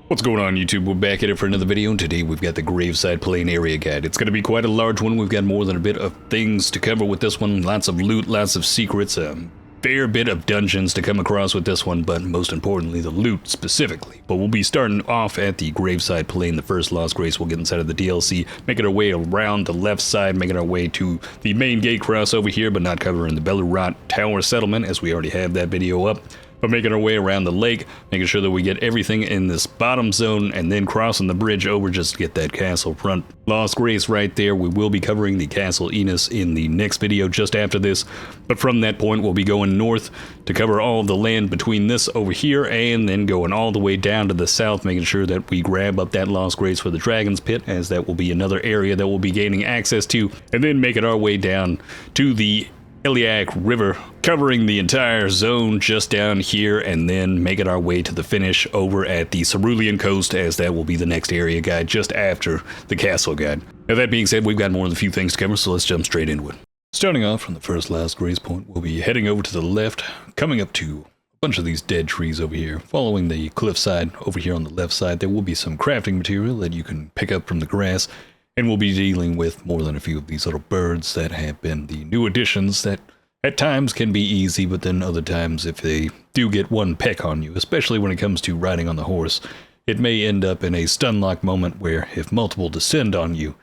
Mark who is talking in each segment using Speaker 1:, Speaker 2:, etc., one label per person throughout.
Speaker 1: What's going on, YouTube? We're back at it for another video, and today we've got the Gravesite Playing Area Guide. It's going to be quite a large one. We've got more than a bit of things to cover with this one. Lots of loot, lots of secrets, a fair bit of dungeons to come across with this one, but most importantly, the loot specifically. But we'll be starting off at the Gravesite Playing the first Lost Grace. We'll get inside of the DLC, making our way around the left side, making our way to the main gate cross over here, but not covering the Belurot Tower settlement, as we already have that video up. But making our way around the lake, making sure that we get everything in this bottom zone, and then crossing the bridge over just to get that castle front Lost Grace right there. We will be covering the Castle Enos in the next video just after this, but from that point we'll be going north to cover all of the land between this over here, and then going all the way down to the south, making sure that we grab up that Lost Grace for the Dragon's Pit, as that will be another area that we'll be gaining access to, and then making our way down to the Iliac River, covering the entire zone just down here, and then making our way to the finish over at the Cerulean Coast, as that will be the next area guide just after the castle guide. Now, that being said, we've got more than a few things to cover, so let's jump straight into it. Starting off from the first Lost Grace point, we'll be heading over to the left, coming up to a bunch of these dead trees over here. Following the cliffside over here on the left side, there will be some crafting material that you can pick up from the grass. And we'll be dealing with more than a few of these little birds that have been the new additions that at times can be easy, but then other times if they do get one peck on you, especially when it comes to riding on the horse, it may end up in a stun lock moment where if multiple descend on you,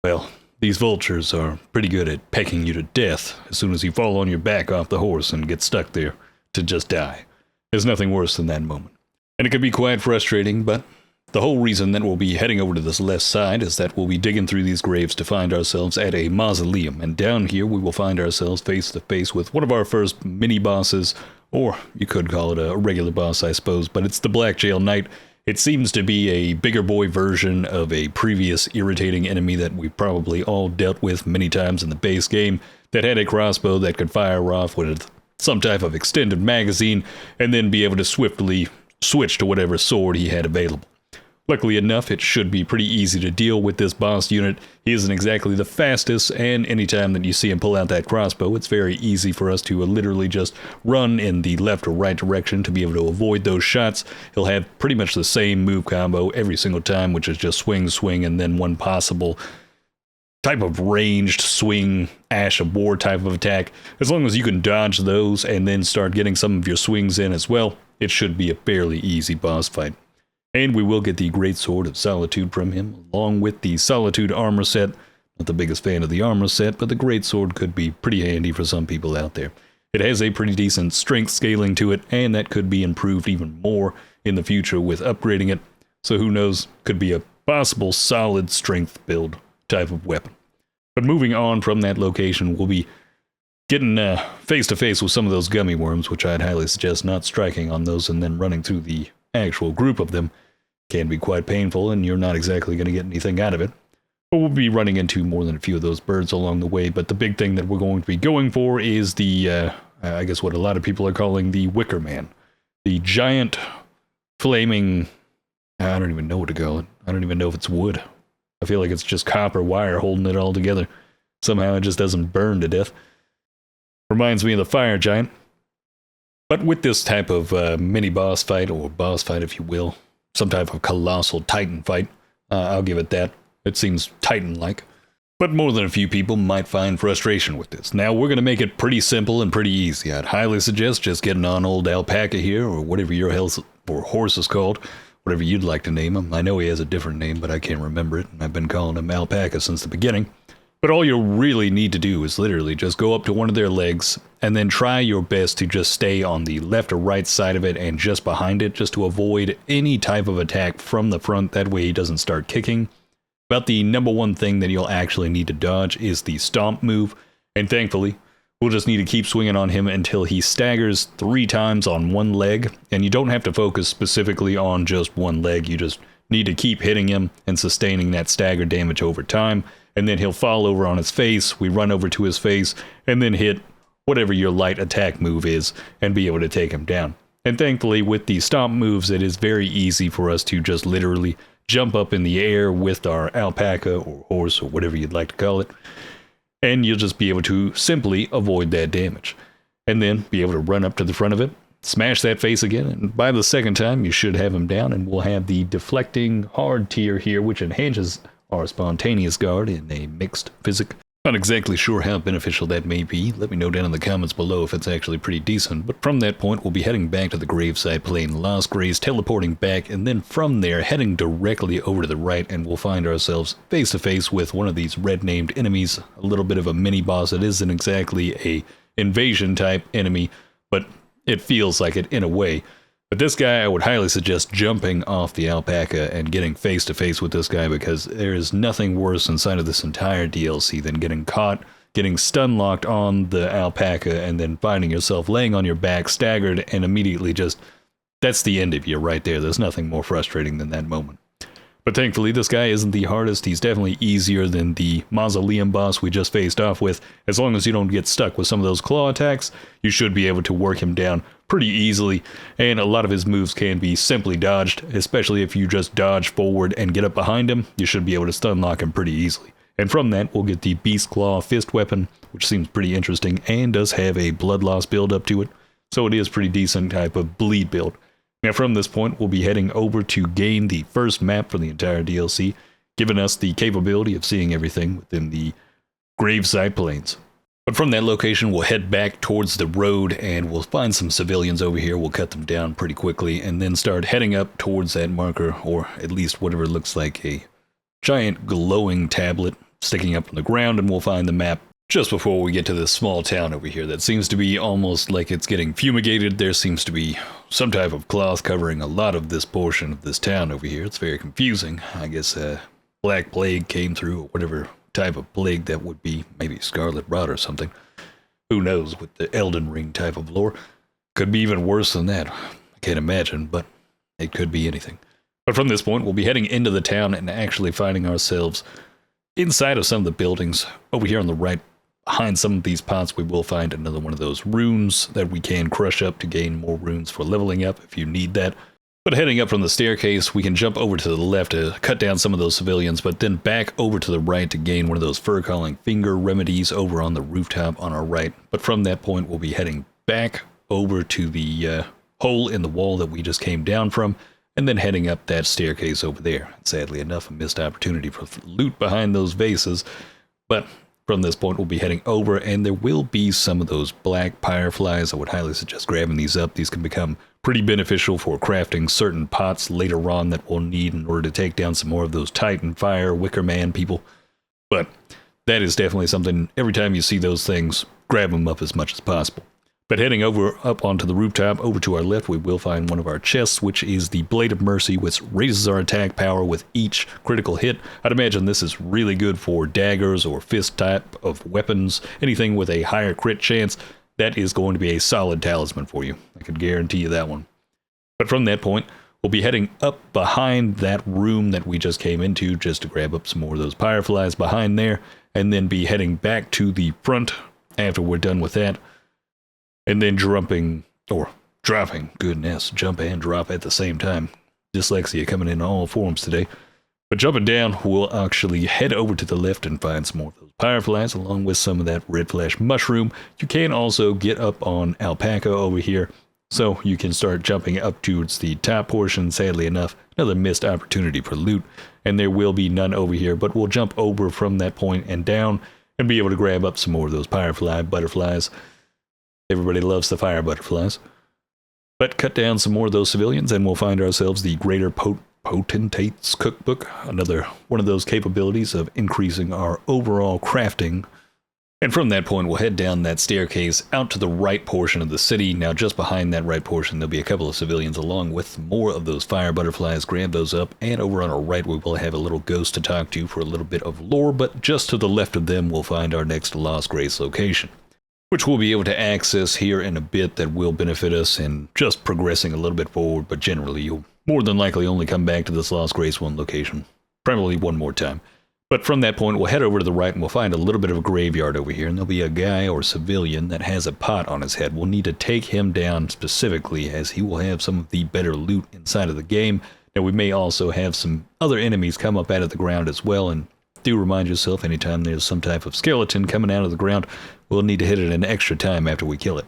Speaker 1: well, these vultures are pretty good at pecking you to death as soon as you fall on your back off the horse and get stuck there to just die. There's nothing worse than that moment. And it can be quite frustrating, but the whole reason that we'll be heading over to this left side is that we'll be digging through these graves to find ourselves at a mausoleum, and down here we will find ourselves face to face with one of our first mini bosses, or you could call it a regular boss, I suppose, but it's the BLACKGAOL Knight. It seems to be a bigger boy version of a previous irritating enemy that we probably all dealt with many times in the base game, that had a crossbow that could fire off with some type of extended magazine, and then be able to swiftly switch to whatever sword he had available. Luckily enough, it should be pretty easy to deal with this boss unit. He isn't exactly the fastest, and anytime that you see him pull out that crossbow, it's very easy for us to literally just run in the left or right direction to be able to avoid those shots. He'll have pretty much the same move combo every single time, which is just swing, swing, and then one possible type of ranged swing, Ash of War type of attack. As long as you can dodge those and then start getting some of your swings in as well, it should be a fairly easy boss fight. And we will get the Greatsword of Solitude from him, along with the Solitude armor set. Not the biggest fan of the armor set, but the Greatsword could be pretty handy for some people out there. It has a pretty decent strength scaling to it, and that could be improved even more in the future with upgrading it. So who knows, could be a possible solid strength build type of weapon. But moving on from that location, we'll be getting face to face with some of those gummy worms, which I'd highly suggest not striking on those and then running through the actual group of them. Can be quite painful, and you're not exactly going to get anything out of it. But we'll be running into more than a few of those birds along the way, but the big thing that we're going to be going for is the, I guess what a lot of people are calling the Wicker Man. The giant, flaming, I don't even know what to call it. I don't even know if it's wood. I feel like it's just copper wire holding it all together. Somehow it just doesn't burn to death. Reminds me of the fire giant. But with this type of mini boss fight, or boss fight if you will, some type of colossal titan fight, I'll give it that. It seems titan-like. But more than a few people might find frustration with this. Now, we're going to make it pretty simple and pretty easy. I'd highly suggest just getting on old Alpaca here, or whatever your horse is called, whatever you'd like to name him. I know he has a different name, but I can't remember it, and I've been calling him Alpaca since the beginning. But all you really need to do is literally just go up to one of their legs and then try your best to just stay on the left or right side of it and just behind it, just to avoid any type of attack from the front. That way he doesn't start kicking. But the number one thing that you'll actually need to dodge is the stomp move. And thankfully, we'll just need to keep swinging on him until he staggers 3 times on one leg. And you don't have to focus specifically on just one leg. You just need to keep hitting him and sustaining that stagger damage over time. And then he'll fall over on his face, we run over to his face, and then hit whatever your light attack move is, and be able to take him down. And thankfully, with the stomp moves, it is very easy for us to just literally jump up in the air with our alpaca, or horse, or whatever you'd like to call it, and you'll just be able to simply avoid that damage. And then be able to run up to the front of it, smash that face again, and by the second time you should have him down, and we'll have the deflecting hardtear here, which enhances our spontaneous guard in a mixed physic. Not exactly sure how beneficial that may be. Let me know down in the comments below if it's actually pretty decent. But from that point, we'll be heading back to the Gravesite, playing Lost Grace, teleporting back, and then from there, heading directly over to the right, and we'll find ourselves face to face with one of these red-named enemies. A little bit of a mini-boss. It isn't exactly a invasion-type enemy, but it feels like it in a way. But this guy, I would highly suggest jumping off the alpaca and getting face to face with this guy, because there is nothing worse inside of this entire DLC than getting caught, getting stun locked on the alpaca, and then finding yourself laying on your back, staggered, and immediately just, that's the end of you right there. There's nothing more frustrating than that moment. But thankfully, this guy isn't the hardest. He's definitely easier than the mausoleum boss we just faced off with. As long as you don't get stuck with some of those claw attacks, you should be able to work him down pretty easily. And a lot of his moves can be simply dodged, especially if you just dodge forward and get up behind him. You should be able to stun lock him pretty easily. And from that, we'll get the Beast Claw Fist weapon, which seems pretty interesting and does have a blood loss build up to it. So it is pretty decent type of bleed build. Now from this point, we'll be heading over to gain the first map for the entire DLC, giving us the capability of seeing everything within the Gravesite plains. But from that location, we'll head back towards the road, and we'll find some civilians over here. We'll cut them down pretty quickly, and then start heading up towards that marker, or at least whatever looks like a giant glowing tablet sticking up from the ground, and we'll find the map just before we get to this small town over here that seems to be almost like it's getting fumigated. There seems to be some type of cloth covering a lot of this portion of this town over here. It's very confusing. I guess Black Plague came through, or whatever type of plague that would be, maybe Scarlet Rot or something. Who knows, with the Elden Ring type of lore. Could be even worse than that. I can't imagine, but it could be anything. But from this point, we'll be heading into the town and actually finding ourselves inside of some of the buildings. Over here on the right, behind some of these pots, we will find another one of those runes that we can crush up to gain more runes for leveling up if you need that. But heading up from the staircase, we can jump over to the left to cut down some of those civilians, but then back over to the right to gain one of those fur-calling finger remedies over on the rooftop on our right. But from that point, we'll be heading back over to the hole in the wall that we just came down from, and then heading up that staircase over there. Sadly enough, a missed opportunity for loot behind those vases, but from this point, we'll be heading over, and there will be some of those black fireflies. I would highly suggest grabbing these up. These can become pretty beneficial for crafting certain pots later on that we'll need in order to take down some more of those Titan Fire Wicker Man people. But that is definitely something, every time you see those things, grab them up as much as possible. But heading over up onto the rooftop, over to our left, we will find one of our chests, which is the Blade of Mercy, which raises our attack power with each critical hit. I'd imagine this is really good for daggers or fist type of weapons, anything with a higher crit chance. That is going to be a solid talisman for you. I can guarantee you that one. But from that point, we'll be heading up behind that room that we just came into, just to grab up some more of those fireflies behind there, and then be heading back to the front after we're done with that. And then dropping, goodness, jump and drop at the same time. Dyslexia coming in all forms today. But jumping down, we'll actually head over to the left and find some more of those fireflies, along with some of that red flesh mushroom. You can also get up on alpaca over here, so you can start jumping up towards the top portion. Sadly enough, another missed opportunity for loot, and there will be none over here, but we'll jump over from that point and down, and be able to grab up some more of those firefly butterflies. Everybody loves the fire butterflies. But cut down some more of those civilians, and we'll find ourselves the Greater Potentate'S cookbook, another one of those capabilities of increasing our overall crafting. And from that point, we'll head down that staircase out to the right portion of the city. Now, just behind that right portion, there'll be a couple of civilians along with more of those fire butterflies. Grab those up, and over on our right, we will have a little ghost to talk to for a little bit of lore, but just to the left of them, we'll find our next Lost Grace location, which we'll be able to access here in a bit. That will benefit us in just progressing a little bit forward, but generally you'll more than likely only come back to this Lost Grace 1 location, probably one more time. But from that point, we'll head over to the right and we'll find a little bit of a graveyard over here, and there'll be a guy or civilian that has a pot on his head. We'll need to take him down specifically, as he will have some of the better loot inside of the game. Now, we may also have some other enemies come up out of the ground as well, and do remind yourself, anytime there's some type of skeleton coming out of the ground, we'll need to hit it an extra time after we kill it.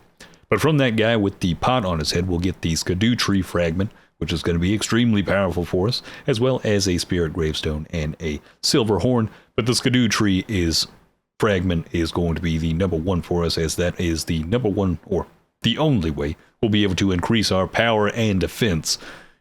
Speaker 1: But from that guy with the pot on his head, we'll get the SCADUTREE fragment, which is going to be extremely powerful for us, as well as a spirit gravestone and a silver horn. But the SCADUTREE fragment is going to be the number one for us, as that is the number one, or the only way we'll be able to increase our power and defense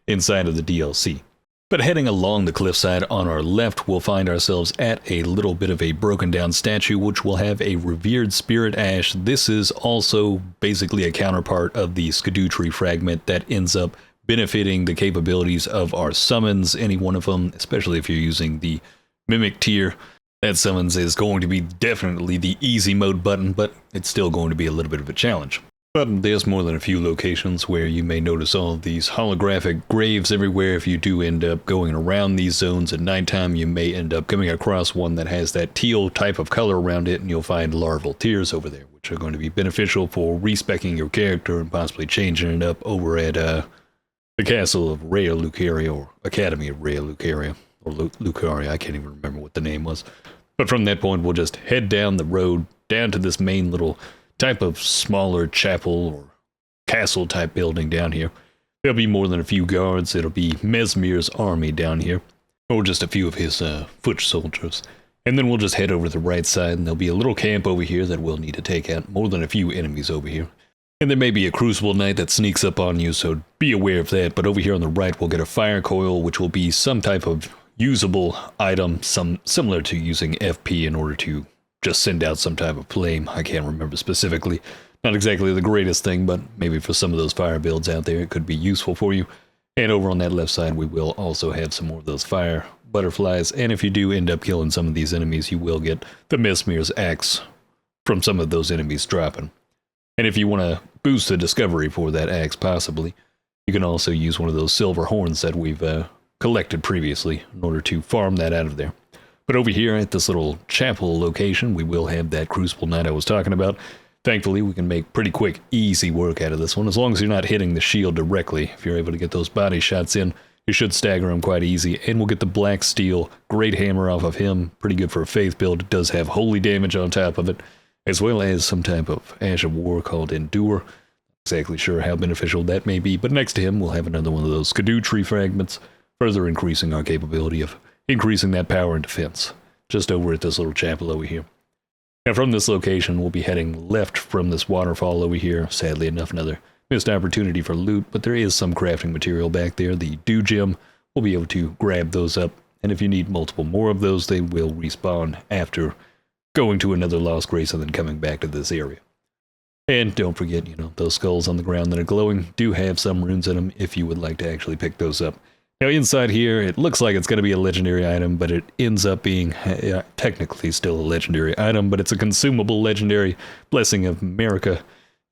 Speaker 1: inside of the DLC. But heading along the cliffside on our left, we'll find ourselves at a little bit of a broken down statue, which will have a revered spirit ash. This is also basically a counterpart of the SCADUTREE fragment that ends up benefiting the capabilities of our summons, any one of them, especially if you're using the mimic tier. That summons is going to be definitely the easy mode button, but it's still going to be a little bit of a challenge. But there's more than a few locations where you may notice all of these holographic graves everywhere. If you do end up going around these zones at nighttime, you may end up coming across one that has that teal type of color around it, and you'll find larval tears over there, which are going to be beneficial for respecking your character and possibly changing it up over at the Castle of Rhea Lucaria, or Academy of Rhea Lucaria, or Lucaria, I can't even remember what the name was. But from that point, we'll just head down the road, down to this main little type of smaller chapel or castle type building down here. There'll be more than a few guards. It'll be Mesmir's army down here, or just a few of his foot soldiers. And then we'll just head over to the right side, and there'll be a little camp over here that we'll need to take out. More than a few enemies over here. And there may be a Crucible Knight that sneaks up on you, so be aware of that. But over here on the right, we'll get a fire coil, which will be some type of usable item, similar to using FP in order to just send out some type of flame. I can't remember specifically. Not exactly the greatest thing, but maybe for some of those fire builds out there, it could be useful for you. And over on that left side, we will also have some more of those fire butterflies. And if you do end up killing some of these enemies, you will get the Mesmir's axe from some of those enemies dropping. And if you want to boost the discovery for that axe, possibly, you can also use one of those silver horns that we've collected previously in order to farm that out of there. But over here at this little chapel location, we will have that Crucible Knight I was talking about. Thankfully, we can make pretty quick, easy work out of this one, as long as you're not hitting the shield directly. If you're able to get those body shots in, you should stagger him quite easy. And we'll get the Black Steel Great Hammer off of him. Pretty good for a faith build. It does have holy damage on top of it, as well as some type of Ash of War called Endure. Not exactly sure how beneficial that may be, but next to him, we'll have another one of those SCADUTREE fragments, further increasing our capability of increasing that power and defense, just over at this little chapel over here. Now from this location, we'll be heading left from this waterfall over here. Sadly enough, another missed opportunity for loot, but there is some crafting material back there. The Dew Gem, we'll be able to grab those up, and if you need multiple more of those, they will respawn after going to another Lost Grace and then coming back to this area. And don't forget, those skulls on the ground that are glowing do have some runes in them if you would like to actually pick those up. Now inside here, it looks like it's going to be a legendary item, but it ends up being technically still a legendary item, but it's a consumable legendary. Blessing of MARIKA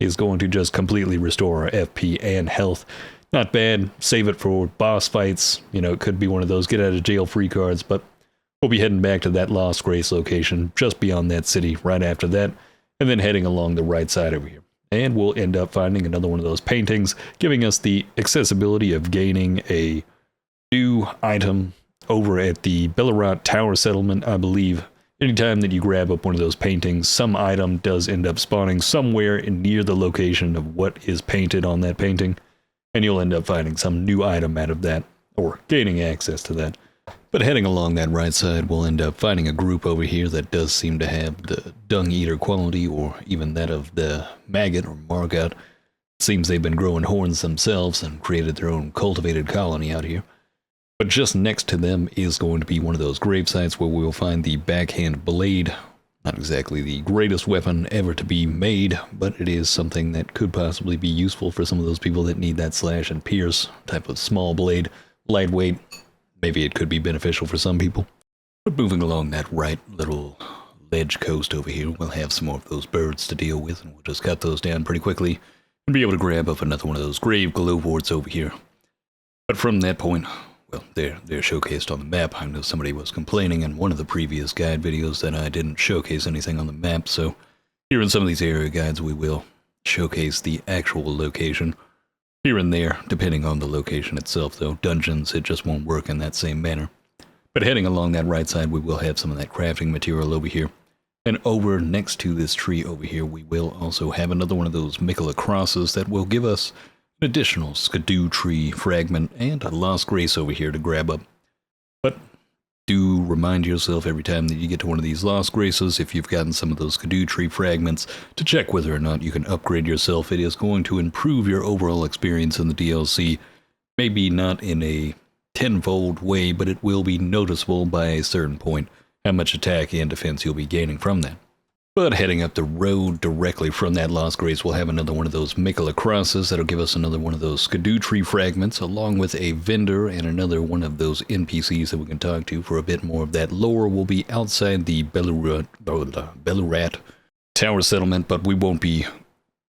Speaker 1: is going to just completely restore our FP and health. Not bad. Save it for boss fights. It could be one of those get out of jail free cards, but we'll be heading back to that Lost Grace location just beyond that city right after that, and then heading along the right side over here. And we'll end up finding another one of those paintings, giving us the accessibility of gaining a new item over at the Bellerot Tower Settlement, I believe. Anytime that you grab up one of those paintings, some item does end up spawning somewhere near the location of what is painted on that painting, and you'll end up finding some new item out of that, or gaining access to that. But heading along that right side, we'll end up finding a group over here that does seem to have the Dung Eater quality, or even that of the Maggot or Margot. Seems they've been growing horns themselves and created their own cultivated colony out here. But just next to them is going to be one of those gravesites where we will find the backhand blade. Not exactly the greatest weapon ever to be made, but it is something that could possibly be useful for some of those people that need that slash and pierce type of small blade. Lightweight, maybe it could be beneficial for some people. But moving along that right little ledge coast over here, we'll have some more of those birds to deal with, and we'll just cut those down pretty quickly and be able to grab up another one of those grave gloveworts over here. But from that point, well, they're showcased on the map. I know somebody was complaining in one of the previous guide videos that I didn't showcase anything on the map, so here in some of these area guides we will showcase the actual location. Here and there, depending on the location itself, though. Dungeons, it just won't work in that same manner. But heading along that right side, we will have some of that crafting material over here. And over next to this tree over here, we will also have another one of those Mikola crosses that will give us an additional SCADUTREE fragment and a Lost Grace over here to grab up. But do remind yourself every time that you get to one of these Lost Graces, if you've gotten some of those SCADUTREE fragments, to check whether or not you can upgrade yourself. It is going to improve your overall experience in the DLC. Maybe not in a tenfold way, but it will be noticeable by a certain point how much attack and defense you'll be gaining from that. But heading up the road directly from that Lost Grace, we'll have another one of those Mikola crosses that'll give us another one of those SCADUTREE fragments, along with a vendor and another one of those NPCs that we can talk to for a bit more of that lore. Will be outside the Belurat Tower settlement, but we won't be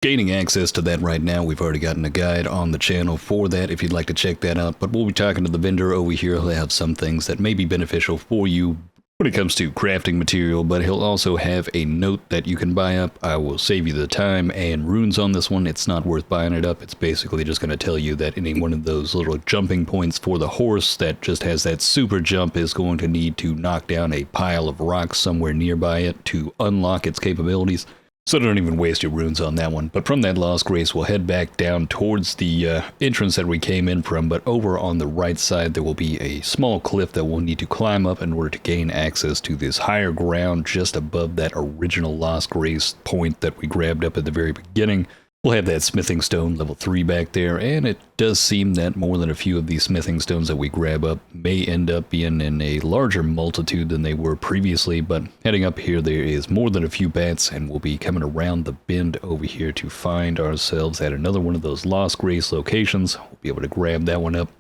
Speaker 1: gaining access to that right now. We've already gotten a guide on the channel for that if you'd like to check that out. But we'll be talking to the vendor over here. He'll have some things that may be beneficial for you when it comes to crafting material, but he'll also have a note that you can buy up. I will save you the time and runes on this one. It's not worth buying it up. It's basically just going to tell you that any one of those little jumping points for the horse that just has that super jump is going to need to knock down a pile of rocks somewhere nearby it to unlock its capabilities. So don't even waste your runes on that one. But from that Lost Grace, we'll head back down towards the entrance that we came in from. But over on the right side, there will be a small cliff that we'll need to climb up in order to gain access to this higher ground just above that original Lost Grace point that we grabbed up at the very beginning. We'll have that smithing stone level 3 back there, and it does seem that more than a few of these smithing stones that we grab up may end up being in a larger multitude than they were previously. But heading up here, there is more than a few bats, and we'll be coming around the bend over here to find ourselves at another one of those Lost Grace locations. We'll be able to grab that one up.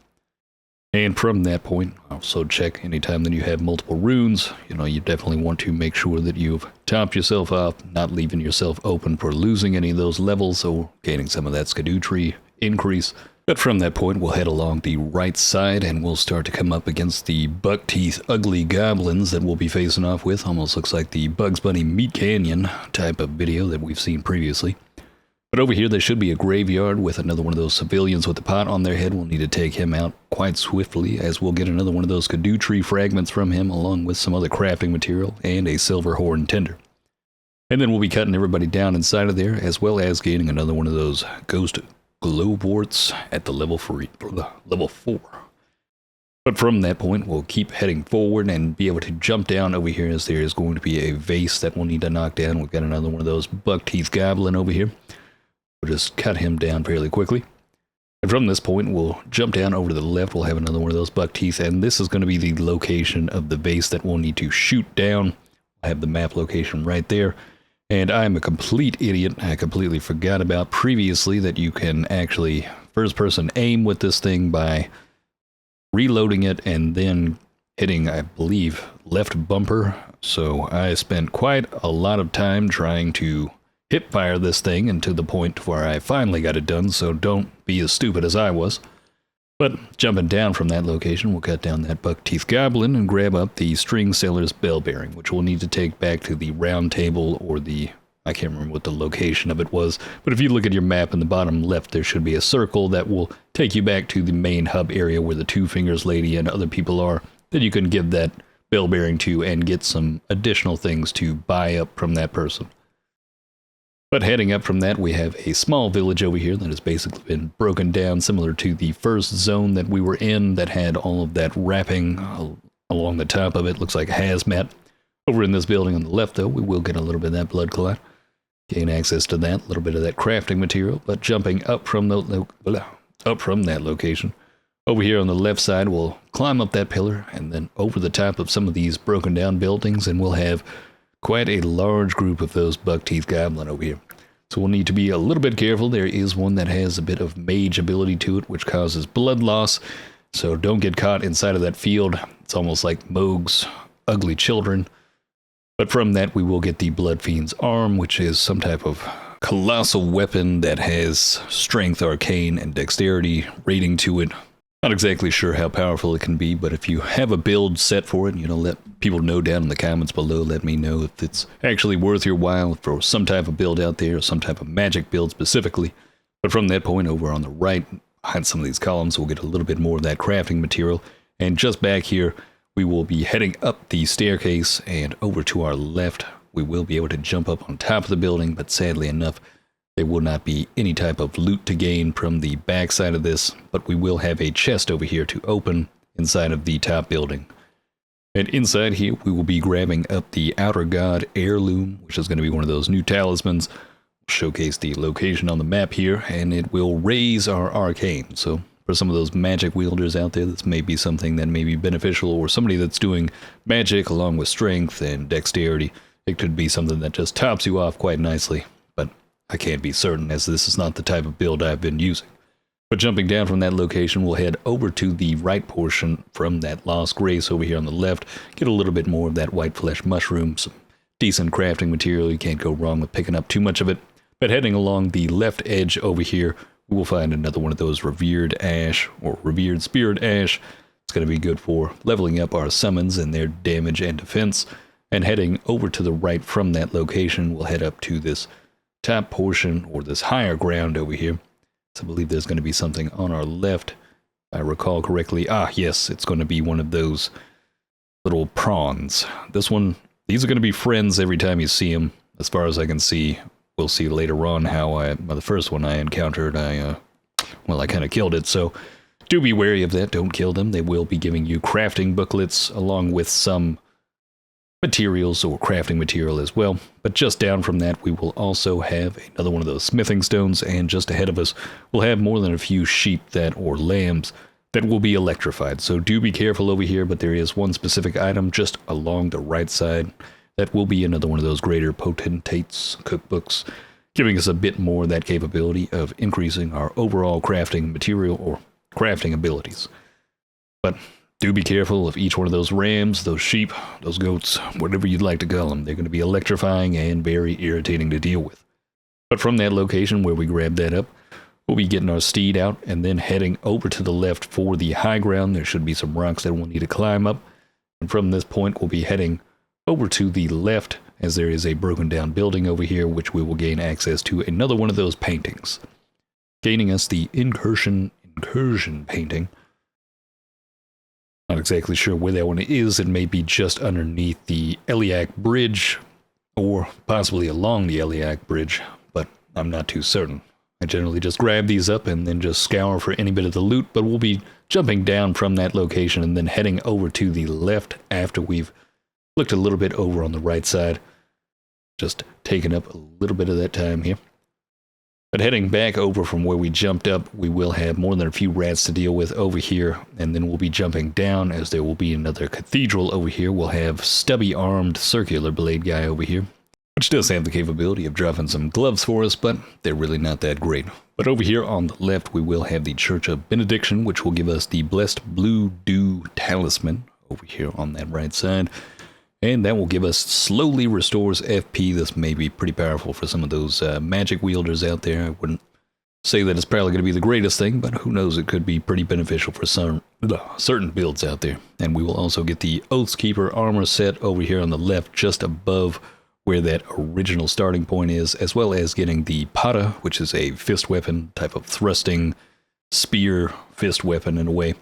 Speaker 1: And from that point, also check anytime that you have multiple runes. You definitely want to make sure that you've topped yourself off, not leaving yourself open for losing any of those levels or gaining some of that SCADUTREE increase. But from that point, we'll head along the right side and we'll start to come up against the buck-teeth ugly goblins that we'll be facing off with. Almost looks like the Bugs Bunny Meat Canyon type of video that we've seen previously. But over here, there should be a graveyard with another one of those civilians with a pot on their head. We'll need to take him out quite swiftly, as we'll get another one of those SCADUTREE fragments from him, along with some other crafting material and a silver horn tender. And then we'll be cutting everybody down inside of there, as well as gaining another one of those ghost gloveworts at the level 4. But from that point, we'll keep heading forward and be able to jump down over here, as there is going to be a vase that we'll need to knock down. We've got another one of those buck-teeth goblin over here. We'll just cut him down fairly quickly. And from this point, we'll jump down over to the left. We'll have another one of those buck teeth, and this is going to be the location of the base that we'll need to shoot down. I have the map location right there. And I'm a complete idiot. I completely forgot about previously that you can actually first-person aim with this thing by reloading it and then hitting, I believe, left bumper. So I spent quite a lot of time trying to hip fire this thing, and to the point where I finally got it done, so don't be as stupid as I was. But jumping down from that location, we'll cut down that buck-teeth goblin and grab up the string seller's bell bearing, which we'll need to take back to the round table, or the, I can't remember what the location of it was, but if you look at your map in the bottom left, there should be a circle that will take you back to the main hub area where the Two Fingers Lady and other people are, that you can give that bell bearing to and get some additional things to buy up from that person. But heading up from that, we have a small village over here that has basically been broken down, similar to the first zone that we were in that had all of that wrapping along the top of it. Looks like a hazmat. Over in this building on the left, though, we will get a little bit of that blood clot. Gain access to that, a little bit of that crafting material. But jumping up from that location, over here on the left side, we'll climb up that pillar and then over the top of some of these broken down buildings, and we'll have quite a large group of those buck-teeth goblin over here. So we'll need to be a little bit careful. There is one that has a bit of mage ability to it, which causes blood loss. So don't get caught inside of that field. It's almost like Moog's ugly children. But from that, we will get the Bloodfiend's arm, which is some type of colossal weapon that has strength, arcane, and dexterity rating to it. Not exactly sure how powerful it can be, but if you have a build set for it, let people know down in the comments below. Let me know if it's actually worth your while for some type of build out there, or some type of magic build specifically. But from that point over on the right, behind some of these columns, we'll get a little bit more of that crafting material. And just back here, we will be heading up the staircase, and over to our left, we will be able to jump up on top of the building, but sadly enough, there will not be any type of loot to gain from the back side of this, but we will have a chest over here to open inside of the top building. And inside here, we will be grabbing up the Outer God Heirloom, which is going to be one of those new talismans. We'll showcase the location on the map here, and it will raise our arcane. So for some of those magic wielders out there, this may be something that may be beneficial, or somebody that's doing magic along with strength and dexterity. It could be something that just tops you off quite nicely, but I can't be certain, as this is not the type of build I've been using. But jumping down from that location, we'll head over to the right portion from that Lost Grace over here on the left, get a little bit more of that white flesh mushroom, some decent crafting material. You can't go wrong with picking up too much of it. But heading along the left edge over here, we will find another one of those Revered Ash, or Revered Spirit Ash. It's going to be good for leveling up our summons and their damage and defense. And heading over to the right from that location, we'll head up to this top portion, or this higher ground over here. So I believe there's going to be something on our left, if I recall correctly. Ah, yes, it's going to be one of those little prawns. This one, these are going to be friends every time you see them, as far as I can see. We'll see later on how the first one I encountered, I kind of killed it. So do be wary of that. Don't kill them. They will be giving you crafting booklets along with some materials or crafting material as well. But just down from that, we will also have another one of those smithing stones, and just ahead of us, we'll have more than a few sheep or lambs that will be electrified. So do be careful over here, but there is one specific item just along the right side that will be another one of those greater potentates cookbooks, giving us a bit more of that capability of increasing our overall crafting material or crafting abilities. But do be careful of each one of those rams, those sheep, those goats, whatever you'd like to call them. They're going to be electrifying and very irritating to deal with. But from that location where we grabbed that up, we'll be getting our steed out and then heading over to the left for the high ground. There should be some rocks that we'll need to climb up. And from this point, we'll be heading over to the left, as there is a broken down building over here, which we will gain access to another one of those paintings, gaining us the incursion painting. Not exactly sure where that one is. It may be just underneath the Eliac Bridge, or possibly along the Eliac Bridge, but I'm not too certain. I generally just grab these up and then just scour for any bit of the loot, but we'll be jumping down from that location and then heading over to the left after we've looked a little bit over on the right side. Just taking up a little bit of that time here. But heading back over from where we jumped up, we will have more than a few rats to deal with over here, and then we'll be jumping down, as there will be another cathedral over here. We'll have stubby-armed circular blade guy over here, which does have the capability of dropping some gloves for us, but they're really not that great. But over here on the left, we will have the Church of Benediction, which will give us the Blessed Blue Dew Talisman over here on that right side. And that will give us slowly restores FP. This may be pretty powerful for some of those magic wielders out there. I wouldn't say that it's probably going to be the greatest thing, but who knows, it could be pretty beneficial for some certain builds out there. And we will also get the Oathskeeper armor set over here on the left, just above where that original starting point is, as well as getting the Pata, which is a fist weapon, type of thrusting spear fist weapon in a way.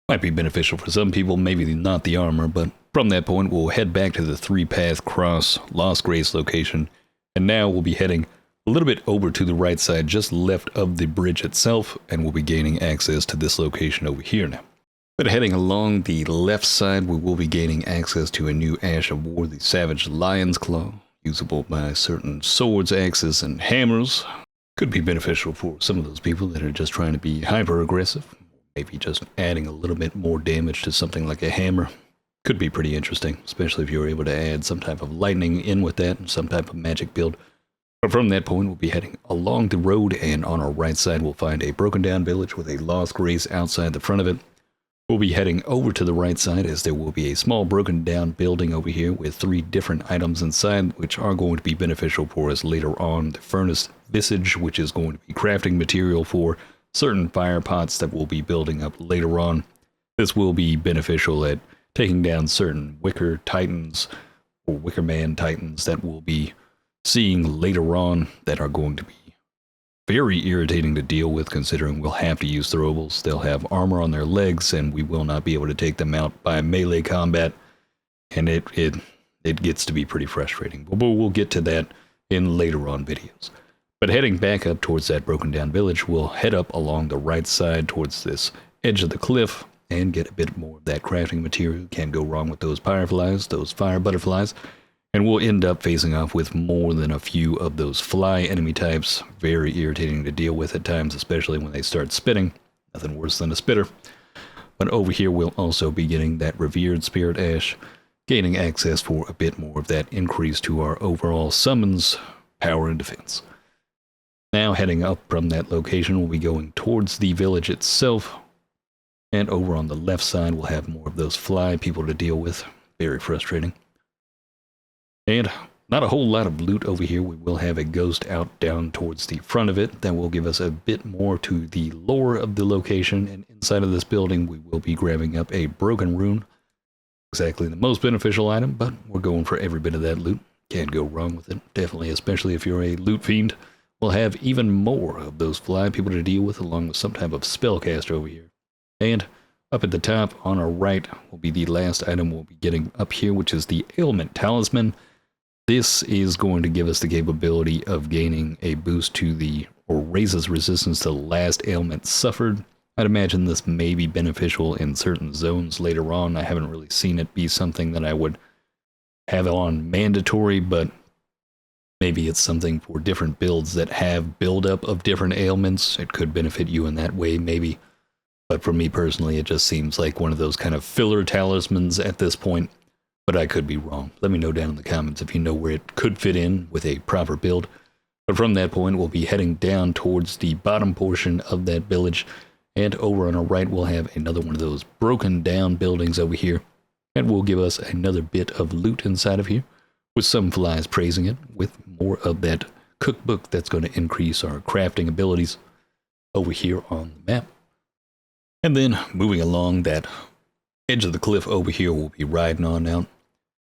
Speaker 1: Might be beneficial for some people, maybe not the armor, but from that point, we'll head back to the 3-path cross Lost Grace location, and now we'll be heading a little bit over to the right side, just left of the bridge itself, and we'll be gaining access to this location over here now. But heading along the left side, we will be gaining access to a new Ash of War, the Savage Lion's Claw, usable by certain swords, axes, and hammers. Could be beneficial for some of those people that are just trying to be hyper-aggressive, maybe just adding a little bit more damage to something like a hammer. Could be pretty interesting, especially if you're able to add some type of lightning in with that and some type of magic build. But from that point, we'll be heading along the road, and on our right side, we'll find a broken down village with a Lost Grace outside the front of it. We'll be heading over to the right side, as there will be a small broken down building over here with 3 different items inside, which are going to be beneficial for us later on. The Furnace Visage, which is going to be crafting material for certain fire pots that we'll be building up later on. This will be beneficial at taking down certain Wicker Titans or Wicker Man Titans that we'll be seeing later on, that are going to be very irritating to deal with, considering we'll have to use throwables. They'll have armor on their legs, and we will not be able to take them out by melee combat. And it it gets to be pretty frustrating. But we'll get to that in later on videos. But heading back up towards that broken down village, we'll head up along the right side towards this edge of the cliff and get a bit more of that crafting material. Can't go wrong with those fireflies, those fire butterflies. And we'll end up facing off with more than a few of those fly enemy types. Very irritating to deal with at times, especially when they start spitting. Nothing worse than a spitter. But over here we'll also be getting that revered spirit ash, gaining access for a bit more of that increase to our overall summons, power, and defense. Now heading up from that location, we'll be going towards the village itself. And over on the left side, we'll have more of those fly people to deal with. Very frustrating. And not a whole lot of loot over here. We will have a ghost out down towards the front of it. That will give us a bit more to the lore of the location. And inside of this building, we will be grabbing up a broken rune. Exactly the most beneficial item, but we're going for every bit of that loot. Can't go wrong with it. Definitely, especially if you're a loot fiend. We'll have even more of those fly people to deal with, along with some type of spellcaster over here. And up at the top on our right will be the last item we'll be getting up here, which is the ailment talisman. This is going to give us the capability of gaining a boost to the, or raises resistance to the last ailment suffered. I'd imagine this may be beneficial in certain zones later on. I haven't really seen it be something that I would have on mandatory, but maybe it's something for different builds that have buildup of different ailments. It could benefit you in that way, maybe. But for me personally, it just seems like one of those kind of filler talismans at this point. But I could be wrong. Let me know down in the comments if you know where it could fit in with a proper build. But from that point, we'll be heading down towards the bottom portion of that village. And over on our right, we'll have another one of those broken down buildings over here. And will give us another bit of loot inside of here, with some flies praising it, with more of that cookbook that's going to increase our crafting abilities over here on the map. And then moving along that edge of the cliff over here, we'll be riding on out.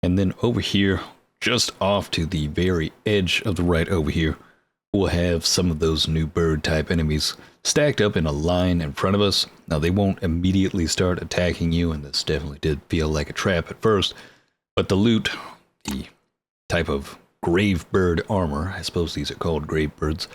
Speaker 1: And then over here, just off to the very edge of the right over here, we'll have some of those new bird type enemies stacked up in a line in front of us. Now they won't immediately start attacking you, and this definitely did feel like a trap at first. But the loot, the type of grave bird armor, I suppose these are called grave birds,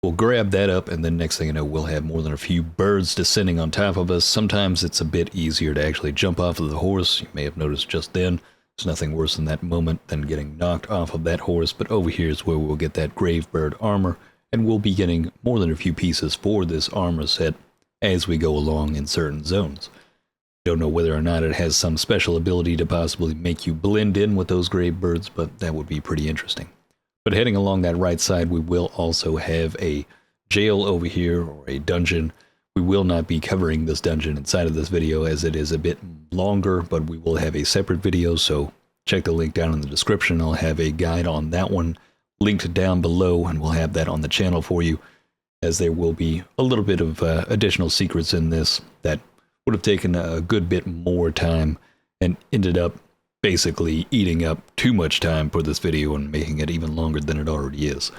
Speaker 1: we'll grab that up, and then next thing you know, we'll have more than a few birds descending on top of us. Sometimes it's a bit easier to actually jump off of the horse. You may have noticed just then. There's nothing worse in that moment than getting knocked off of that horse, but over here is where we'll get that grave bird armor, and we'll be getting more than a few pieces for this armor set as we go along in certain zones. Don't know whether or not it has some special ability to possibly make you blend in with those grave birds, but that would be pretty interesting. But heading along that right side, we will also have a jail over here, or a dungeon. We will not be covering this dungeon inside of this video, as it is a bit longer, but we will have a separate video, so check the link down in the description. I'll have a guide on that one linked down below, and we'll have that on the channel for you, as there will be a little bit of additional secrets in this that would have taken a good bit more time and ended up basically eating up too much time for this video and making it even longer than it already is.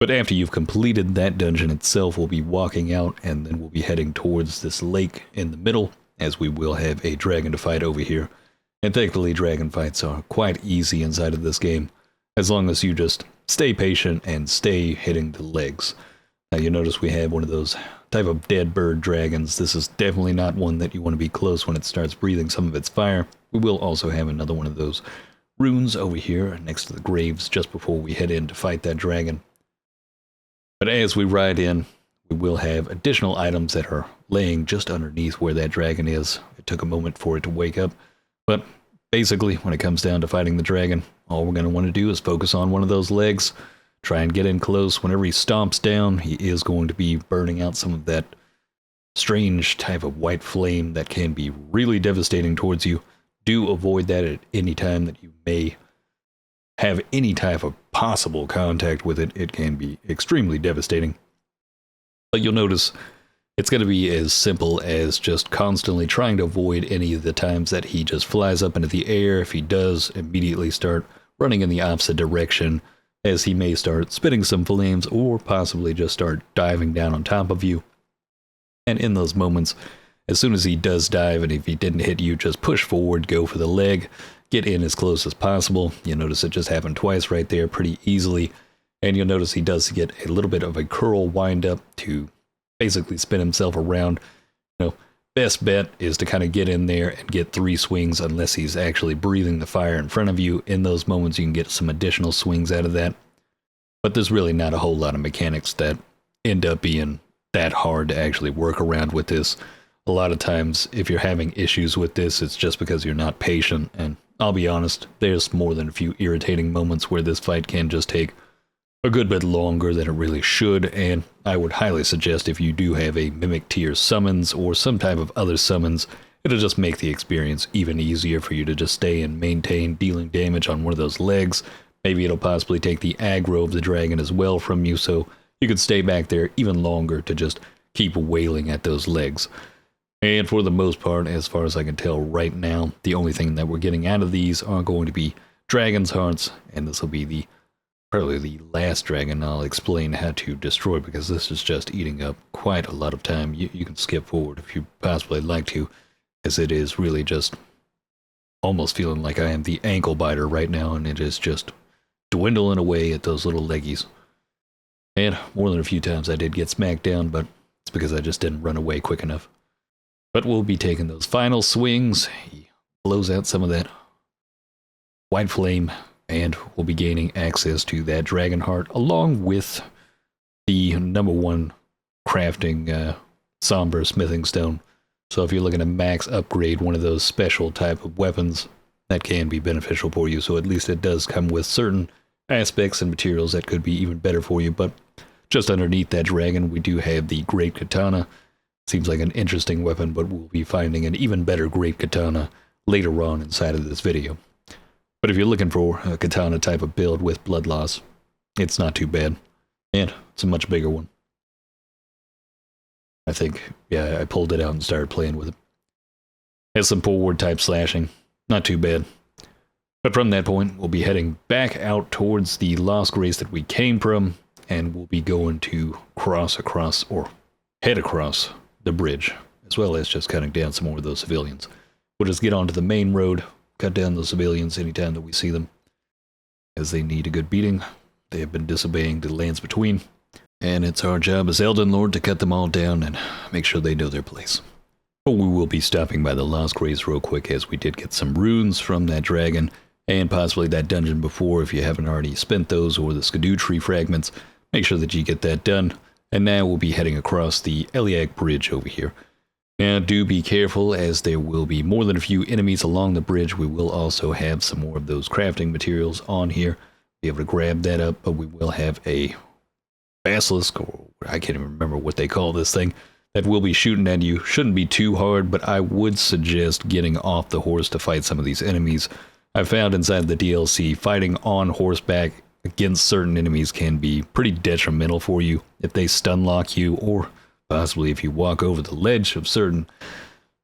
Speaker 1: But after you've completed that dungeon itself, we'll be walking out, and then we'll be heading towards this lake in the middle, as we will have a dragon to fight over here. And thankfully, dragon fights are quite easy inside of this game, as long as you just stay patient and stay hitting the legs. Now you notice we have one of those type of dead bird dragons. This is definitely not one that you want to be close when it starts breathing some of its fire. We will also have another one of those runes over here next to the graves just before we head in to fight that dragon. But as we ride in, we will have additional items that are laying just underneath where that dragon is. It took a moment for it to wake up, but basically when it comes down to fighting the dragon, all we're going to want to do is focus on one of those legs, try and get in close. Whenever he stomps down, he is going to be burning out some of that strange type of white flame that can be really devastating towards you. Do avoid that at any time that you may have any type of possible contact with it. It can be extremely devastating. But you'll notice it's going to be as simple as just constantly trying to avoid any of the times that he just flies up into the air. If he does, immediately start running in the opposite direction, as he may start spitting some flames or possibly just start diving down on top of you. And in those moments, as soon as he does dive, and if he didn't hit you, just push forward, go for the leg, get in as close as possible. You notice it just happened twice right there pretty easily. And you'll notice he does get a little bit of a curl wind up to basically spin himself around. You know, best bet is to kind of get in there and get 3 swings unless he's actually breathing the fire in front of you. In those moments, you can get some additional swings out of that. But there's really not a whole lot of mechanics that end up being that hard to actually work around with this. A lot of times, if you're having issues with this, it's just because you're not patient. And I'll be honest, there's more than a few irritating moments where this fight can just take a good bit longer than it really should, and I would highly suggest if you do have a Mimic tier summons or some type of other summons, it'll just make the experience even easier for you to just stay and maintain dealing damage on one of those legs. Maybe it'll possibly take the aggro of the dragon as well from you, so you could stay back there even longer to just keep wailing at those legs. And for the most part, as far as I can tell right now, the only thing that we're getting out of these are going to be dragon's hearts, and this will be probably the last dragon I'll explain how to destroy, because this is just eating up quite a lot of time. You can skip forward if you possibly like to, as it is really just almost feeling like I am the ankle biter right now, and it is just dwindling away at those little leggies. And more than a few times I did get smacked down, but it's because I just didn't run away quick enough. But we'll be taking those final swings. He blows out some of that white flame, and we'll be gaining access to that dragon heart along with the #1 crafting somber smithing stone. So if you're looking to max upgrade one of those special type of weapons, that can be beneficial for you. So at least it does come with certain aspects and materials that could be even better for you. But just underneath that dragon, we do have the Great Katana. Seems like an interesting weapon, but we'll be finding an even better Great Katana later on inside of this video. But if you're looking for a katana type of build with blood loss, it's not too bad. And it's a much bigger one. I think, yeah, I pulled it out and started playing with it. Has some forward type slashing. Not too bad. But from that point, we'll be heading back out towards the Lost Grace that we came from, and we'll be going to head across the bridge, as well as just cutting down some more of those civilians. We'll just get onto the main road, cut down those civilians anytime that we see them, as they need a good beating. They have been disobeying the lands between, and it's our job as Elden Lord to cut them all down and make sure they know their place. But we will be stopping by the Lost Grace real quick, as we did get some runes from that dragon, and possibly that dungeon before. If you haven't already spent those, or the SCADUTREE fragments, make sure that you get that done. And now we'll be heading across the Eliak Bridge over here. Now, do be careful, as there will be more than a few enemies along the bridge. We will also have some more of those crafting materials on here. Be able to grab that up, but we will have a basilisk, or I can't even remember what they call this thing, that will be shooting at you. Shouldn't be too hard, but I would suggest getting off the horse to fight some of these enemies. I found inside the DLC, fighting on horseback against certain enemies can be pretty detrimental for you if they stun lock you, or possibly if you walk over the ledge of certain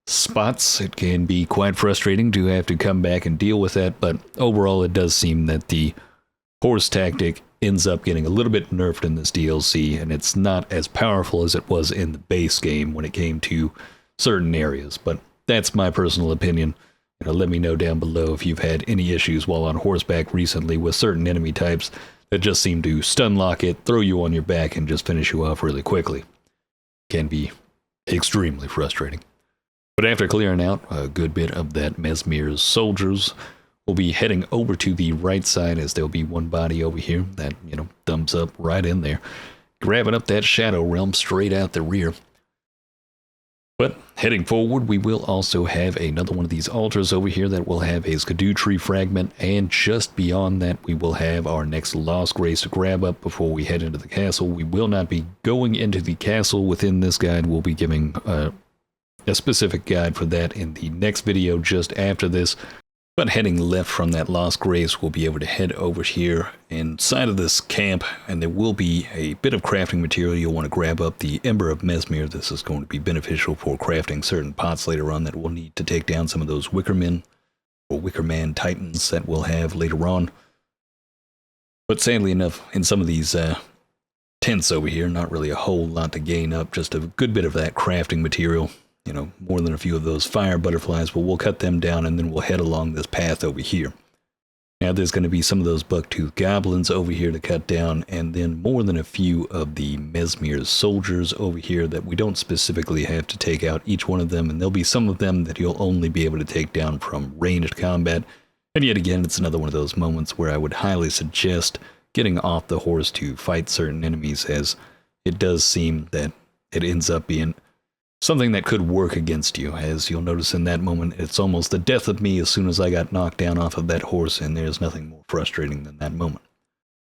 Speaker 1: spots. It can be quite frustrating to have to come back and deal with that, but overall it does seem that the horse tactic ends up getting a little bit nerfed in this DLC, and it's not as powerful as it was in the base game when it came to certain areas. But that's my personal opinion. Let me know down below if you've had any issues while on horseback recently with certain enemy types that just seem to stun lock it, throw you on your back, and just finish you off really quickly. Can be extremely frustrating. But after clearing out a good bit of that Mesmer's soldiers, we'll be heading over to the right side, as there'll be one body over here that, thumbs up right in there, grabbing up that Shadow Realm straight out the rear. But heading forward, we will also have another one of these altars over here that will have a SCADUTREE fragment, and just beyond that, we will have our next Lost Grace to grab up before we head into the castle. We will not be going into the castle within this guide. We'll be giving a specific guide for that in the next video just after this. But heading left from that Lost Grace, we'll be able to head over here inside of this camp, and there will be a bit of crafting material. You'll want to grab up the Ember of Mesmer. This is going to be beneficial for crafting certain pots later on that we'll need to take down some of those Wickermen or Wickerman Titans that we'll have later on. But sadly enough, in some of these tents over here, not really a whole lot to gain up, just a good bit of that crafting material. you know, more than a few of those fire butterflies, but we'll cut them down and then we'll head along this path over here. Now there's going to be some of those bucktooth goblins over here to cut down, and then more than a few of the Mesmer's soldiers over here that we don't specifically have to take out each one of them, and there'll be some of them that you'll only be able to take down from ranged combat. And yet again, it's another one of those moments where I would highly suggest getting off the horse to fight certain enemies, as it does seem that it ends up being something that could work against you. As you'll notice in that moment, it's almost the death of me as soon as I got knocked down off of that horse, and there's nothing more frustrating than that moment.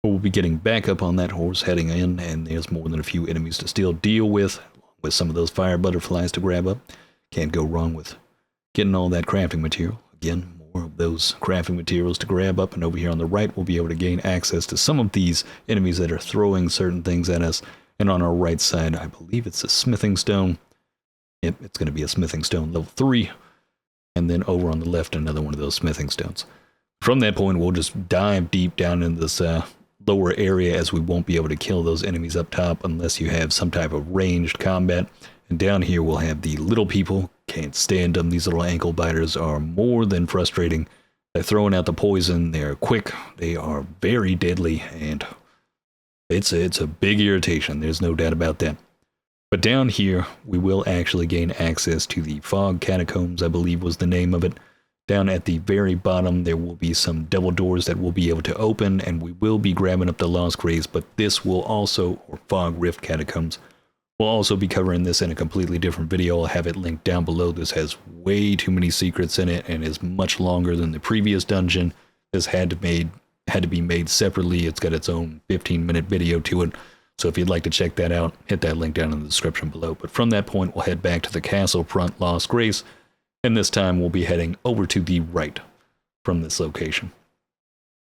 Speaker 1: But we'll be getting back up on that horse, heading in, and there's more than a few enemies to still deal with some of those fire butterflies to grab up. Can't go wrong with getting all that crafting material. Again, more of those crafting materials to grab up, and over here on the right we'll be able to gain access to some of these enemies that are throwing certain things at us. And on our right side, I believe it's a smithing stone. Yep, it's going to be a smithing stone level 3. And then over on the left, another one of those smithing stones. From that point, we'll just dive deep down in this lower area, as we won't be able to kill those enemies up top unless you have some type of ranged combat. And down here, we'll have the little people. Can't stand them. These little ankle biters are more than frustrating. They're throwing out the poison. They're quick. They are very deadly. And it's a big irritation. There's no doubt about that. But down here, we will actually gain access to the Fog Catacombs, I believe was the name of it. Down at the very bottom, there will be some double doors that we'll be able to open, and we will be grabbing up the Lost Graves, but this will also, or Fog Rift Catacombs, we'll also be covering this in a completely different video. I'll have it linked down below. This has way too many secrets in it, and is much longer than the previous dungeon. This had to be made separately. It's got its own 15-minute video to it. So if you'd like to check that out, hit that link down in the description below. But from that point, we'll head back to the castle front Lost Grace, and this time we'll be heading over to the right from this location.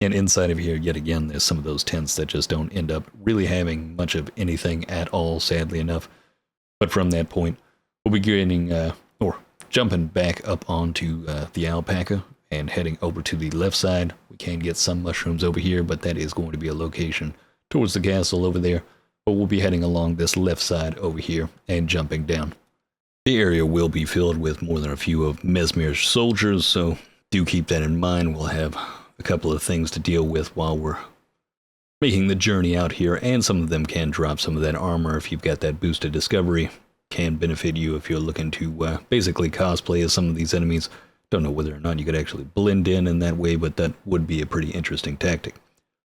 Speaker 1: And inside of here, yet again, there's some of those tents that just don't end up really having much of anything at all, sadly enough. But from that point, we'll be getting, or jumping back up onto the alpaca and heading over to the left side. We can get some mushrooms over here, but that is going to be a location towards the castle over there. But we'll be heading along this left side over here and jumping down. The area will be filled with more than a few of Mesmer's soldiers, so do keep that in mind. We'll have a couple of things to deal with while we're making the journey out here, and some of them can drop some of that armor if you've got that boosted discovery. Can benefit you if you're looking to basically cosplay as some of these enemies. Don't know whether or not you could actually blend in that way, but that would be a pretty interesting tactic.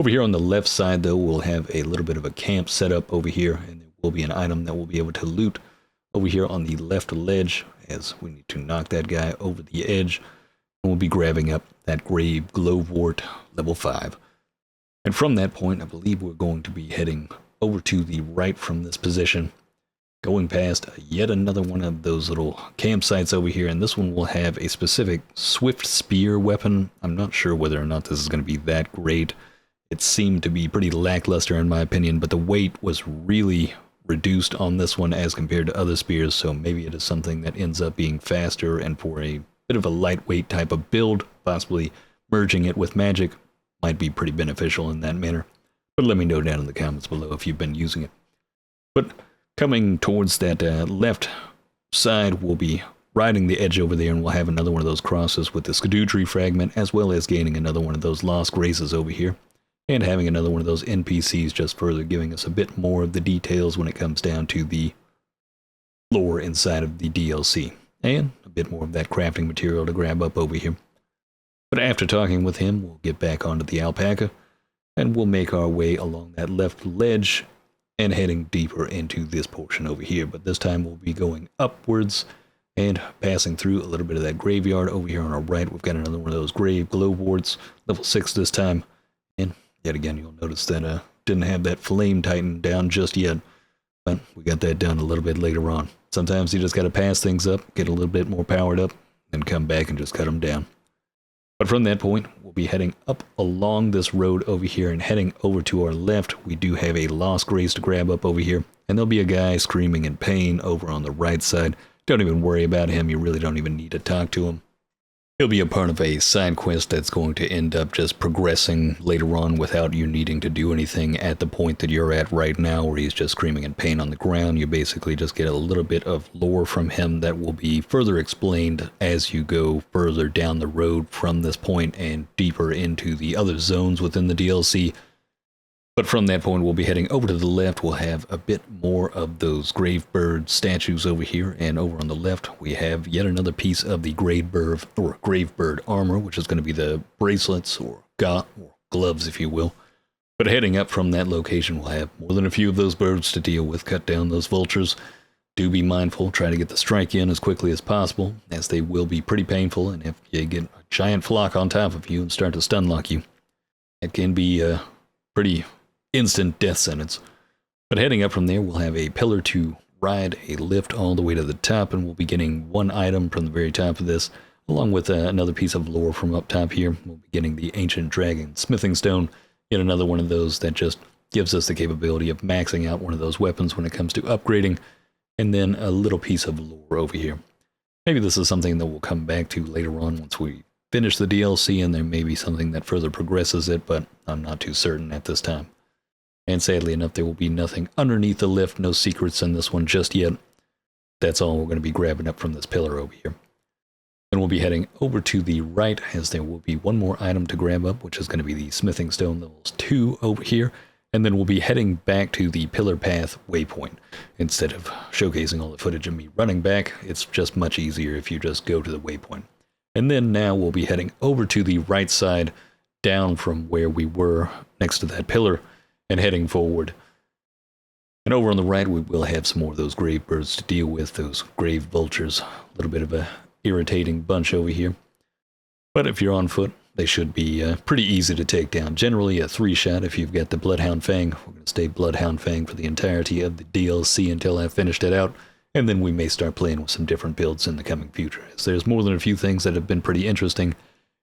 Speaker 1: Over here on the left side, though, we'll have a little bit of a camp set up over here, and there will be an item that we'll be able to loot over here on the left ledge, as we need to knock that guy over the edge. And we'll be grabbing up that grave glowewort level 5. And from that point, I believe we're going to be heading over to the right from this position, going past yet another one of those little campsites over here, and this one will have a specific swift spear weapon. I'm not sure whether or not this is going to be that great. It seemed to be pretty lackluster in my opinion, but the weight was really reduced on this one as compared to other spears, so maybe it is something that ends up being faster, and for a bit of a lightweight type of build, possibly merging it with magic might be pretty beneficial in that manner. But let me know down in the comments below if you've been using it. But coming towards that left side, we'll be riding the edge over there, and we'll have another one of those crosses with the SCADUTREE fragment, as well as gaining another one of those Lost Graces over here, and having another one of those NPCs just further giving us a bit more of the details when it comes down to the lore inside of the DLC, and a bit more of that crafting material to grab up over here. But after talking with him, we'll get back onto the alpaca, and we'll make our way along that left ledge and heading deeper into this portion over here. But this time we'll be going upwards and passing through a little bit of that graveyard. Over here on our right, we've got another one of those grave gloweworts, level 6 this time. And yet again, you'll notice that didn't have that flame titan down just yet, but we got that done a little bit later on. Sometimes you just got to pass things up, get a little bit more powered up, and come back and just cut them down. But from that point, we'll be heading up along this road over here, and heading over to our left, we do have a Lost Grace to grab up over here, and there'll be a guy screaming in pain over on the right side. Don't even worry about him, you really don't even need to talk to him. He'll be a part of a side quest that's going to end up just progressing later on without you needing to do anything at the point that you're at right now, where he's just screaming in pain on the ground. You basically just get a little bit of lore from him that will be further explained as you go further down the road from this point and deeper into the other zones within the DLC. But from that point, we'll be heading over to the left. We'll have a bit more of those Gravebird statues over here. And over on the left, we have yet another piece of the Gravebird armor, which is going to be the bracelets or gloves, if you will. But heading up from that location, we'll have more than a few of those birds to deal with. Cut down those vultures. Do be mindful. Try to get the strike in as quickly as possible, as they will be pretty painful. And if you get a giant flock on top of you and start to stun lock you, it can be pretty instant death sentence. But heading up from there, we'll have a pillar to ride, a lift all the way to the top, and we'll be getting one item from the very top of this, along with another piece of lore from up top here. We'll be getting the Ancient Dragon Smithing Stone, yet another one of those that just gives us the capability of maxing out one of those weapons when it comes to upgrading, and then a little piece of lore over here. Maybe this is something that we'll come back to later on once we finish the DLC, and there may be something that further progresses it, but I'm not too certain at this time. And sadly enough, there will be nothing underneath the lift, no secrets in this one just yet. That's all we're going to be grabbing up from this pillar over here. Then we'll be heading over to the right, as there will be one more item to grab up, which is going to be the Smithing Stone levels 2 over here. And then we'll be heading back to the Pillar Path waypoint. Instead of showcasing all the footage of me running back, it's just much easier if you just go to the waypoint. And then now we'll be heading over to the right side, down from where we were next to that pillar, and heading forward. And over on the right, we will have some more of those grave birds to deal with, those grave vultures. A little bit of a irritating bunch over here. But if you're on foot, they should be pretty easy to take down. Generally a 3-shot if you've got the Bloodhound Fang. We're going to stay Bloodhound Fang for the entirety of the DLC until I've finished it out. And then we may start playing with some different builds in the coming future, as there's more than a few things that have been pretty interesting.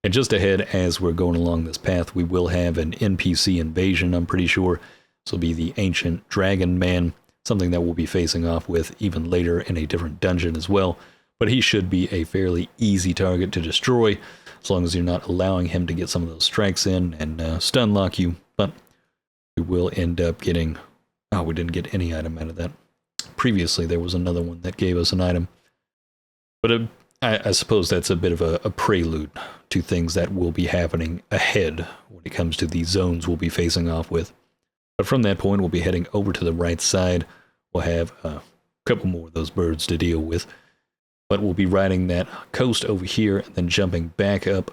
Speaker 1: And just ahead, as we're going along this path, we will have an NPC invasion, I'm pretty sure. This will be the Ancient Dragon Man, something that we'll be facing off with even later in a different dungeon as well. But he should be a fairly easy target to destroy, as long as you're not allowing him to get some of those strikes in and stun lock you. But we will end up getting... Oh, we didn't get any item out of that. Previously, there was another one that gave us an item. But I suppose that's a bit of a prelude to things that will be happening ahead when it comes to these zones we'll be facing off with. But from that point, we'll be heading over to the right side. We'll have a couple more of those birds to deal with. But we'll be riding that coast over here and then jumping back up.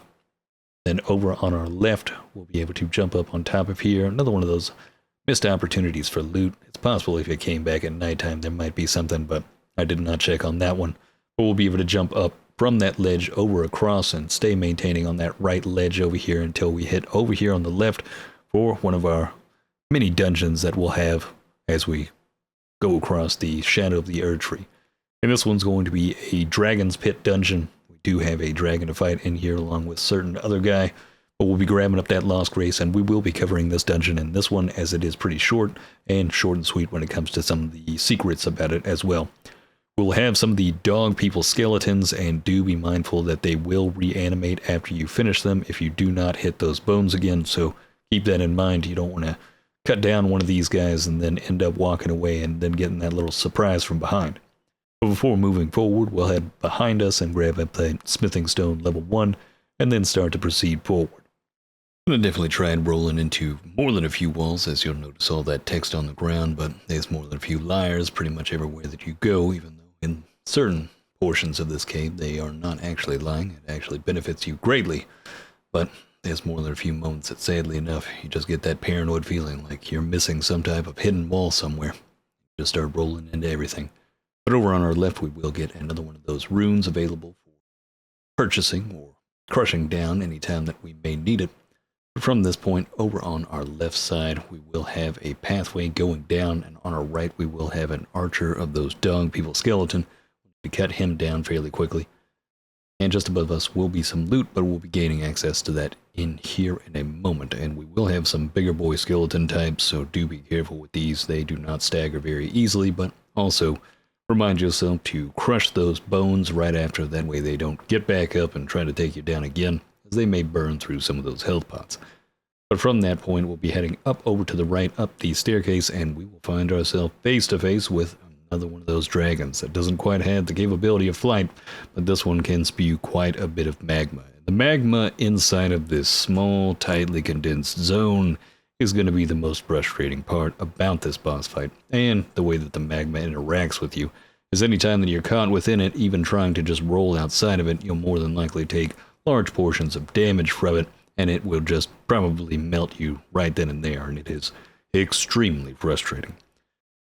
Speaker 1: Then over on our left, we'll be able to jump up on top of here. Another one of those missed opportunities for loot. It's possible if you came back at nighttime, there might be something, but I did not check on that one. But we'll be able to jump up from that ledge over across and stay maintaining on that right ledge over here until we hit over here on the left for one of our mini dungeons that we'll have as we go across the shadow of the Erdtree. And this one's going to be a Dragon's Pit dungeon. We do have a dragon to fight in here along with certain other guy, but we'll be grabbing up that Lost Grace, and we will be covering this dungeon in this one, as it is pretty short and sweet when it comes to some of the secrets about it as well. We'll have some of the dog people skeletons, and do be mindful that they will reanimate after you finish them if you do not hit those bones again, so keep that in mind. You don't want to cut down one of these guys and then end up walking away and then getting that little surprise from behind. But before moving forward, we'll head behind us and grab up the Smithing Stone level 1, and then start to proceed forward. I'm going to definitely try and rolling into more than a few walls, as you'll notice all that text on the ground, but there's more than a few liars pretty much everywhere that you go, even though in certain portions of this cave they are not actually lying. It actually benefits you greatly, but there's more than a few moments that, sadly enough, you just get that paranoid feeling like you're missing some type of hidden wall somewhere. You just start rolling into everything. But over on our left, we will get another one of those runes available for purchasing or crushing down anytime that we may need it. From this point, over on our left side, we will have a pathway going down, and on our right, we will have an archer of those dog people skeleton. We cut him down fairly quickly. And just above us will be some loot, but we'll be gaining access to that in here in a moment. And we will have some bigger boy skeleton types, so do be careful with these. They do not stagger very easily, but also Remind yourself to crush those bones right after, that way they don't get back up and try to take you down again, as they may burn through some of those health pots. But from that point, we'll be heading up over to the right, up the staircase, and we will find ourselves face to face with another one of those dragons that doesn't quite have the capability of flight, but this one can spew quite a bit of magma. The magma inside of this small, tightly condensed zone is going to be the most frustrating part about this boss fight, and the way that the magma interacts with you, is anytime that you're caught within it, even trying to just roll outside of it, you'll more than likely take large portions of damage from it, and it will just probably melt you right then and there, and it is extremely frustrating.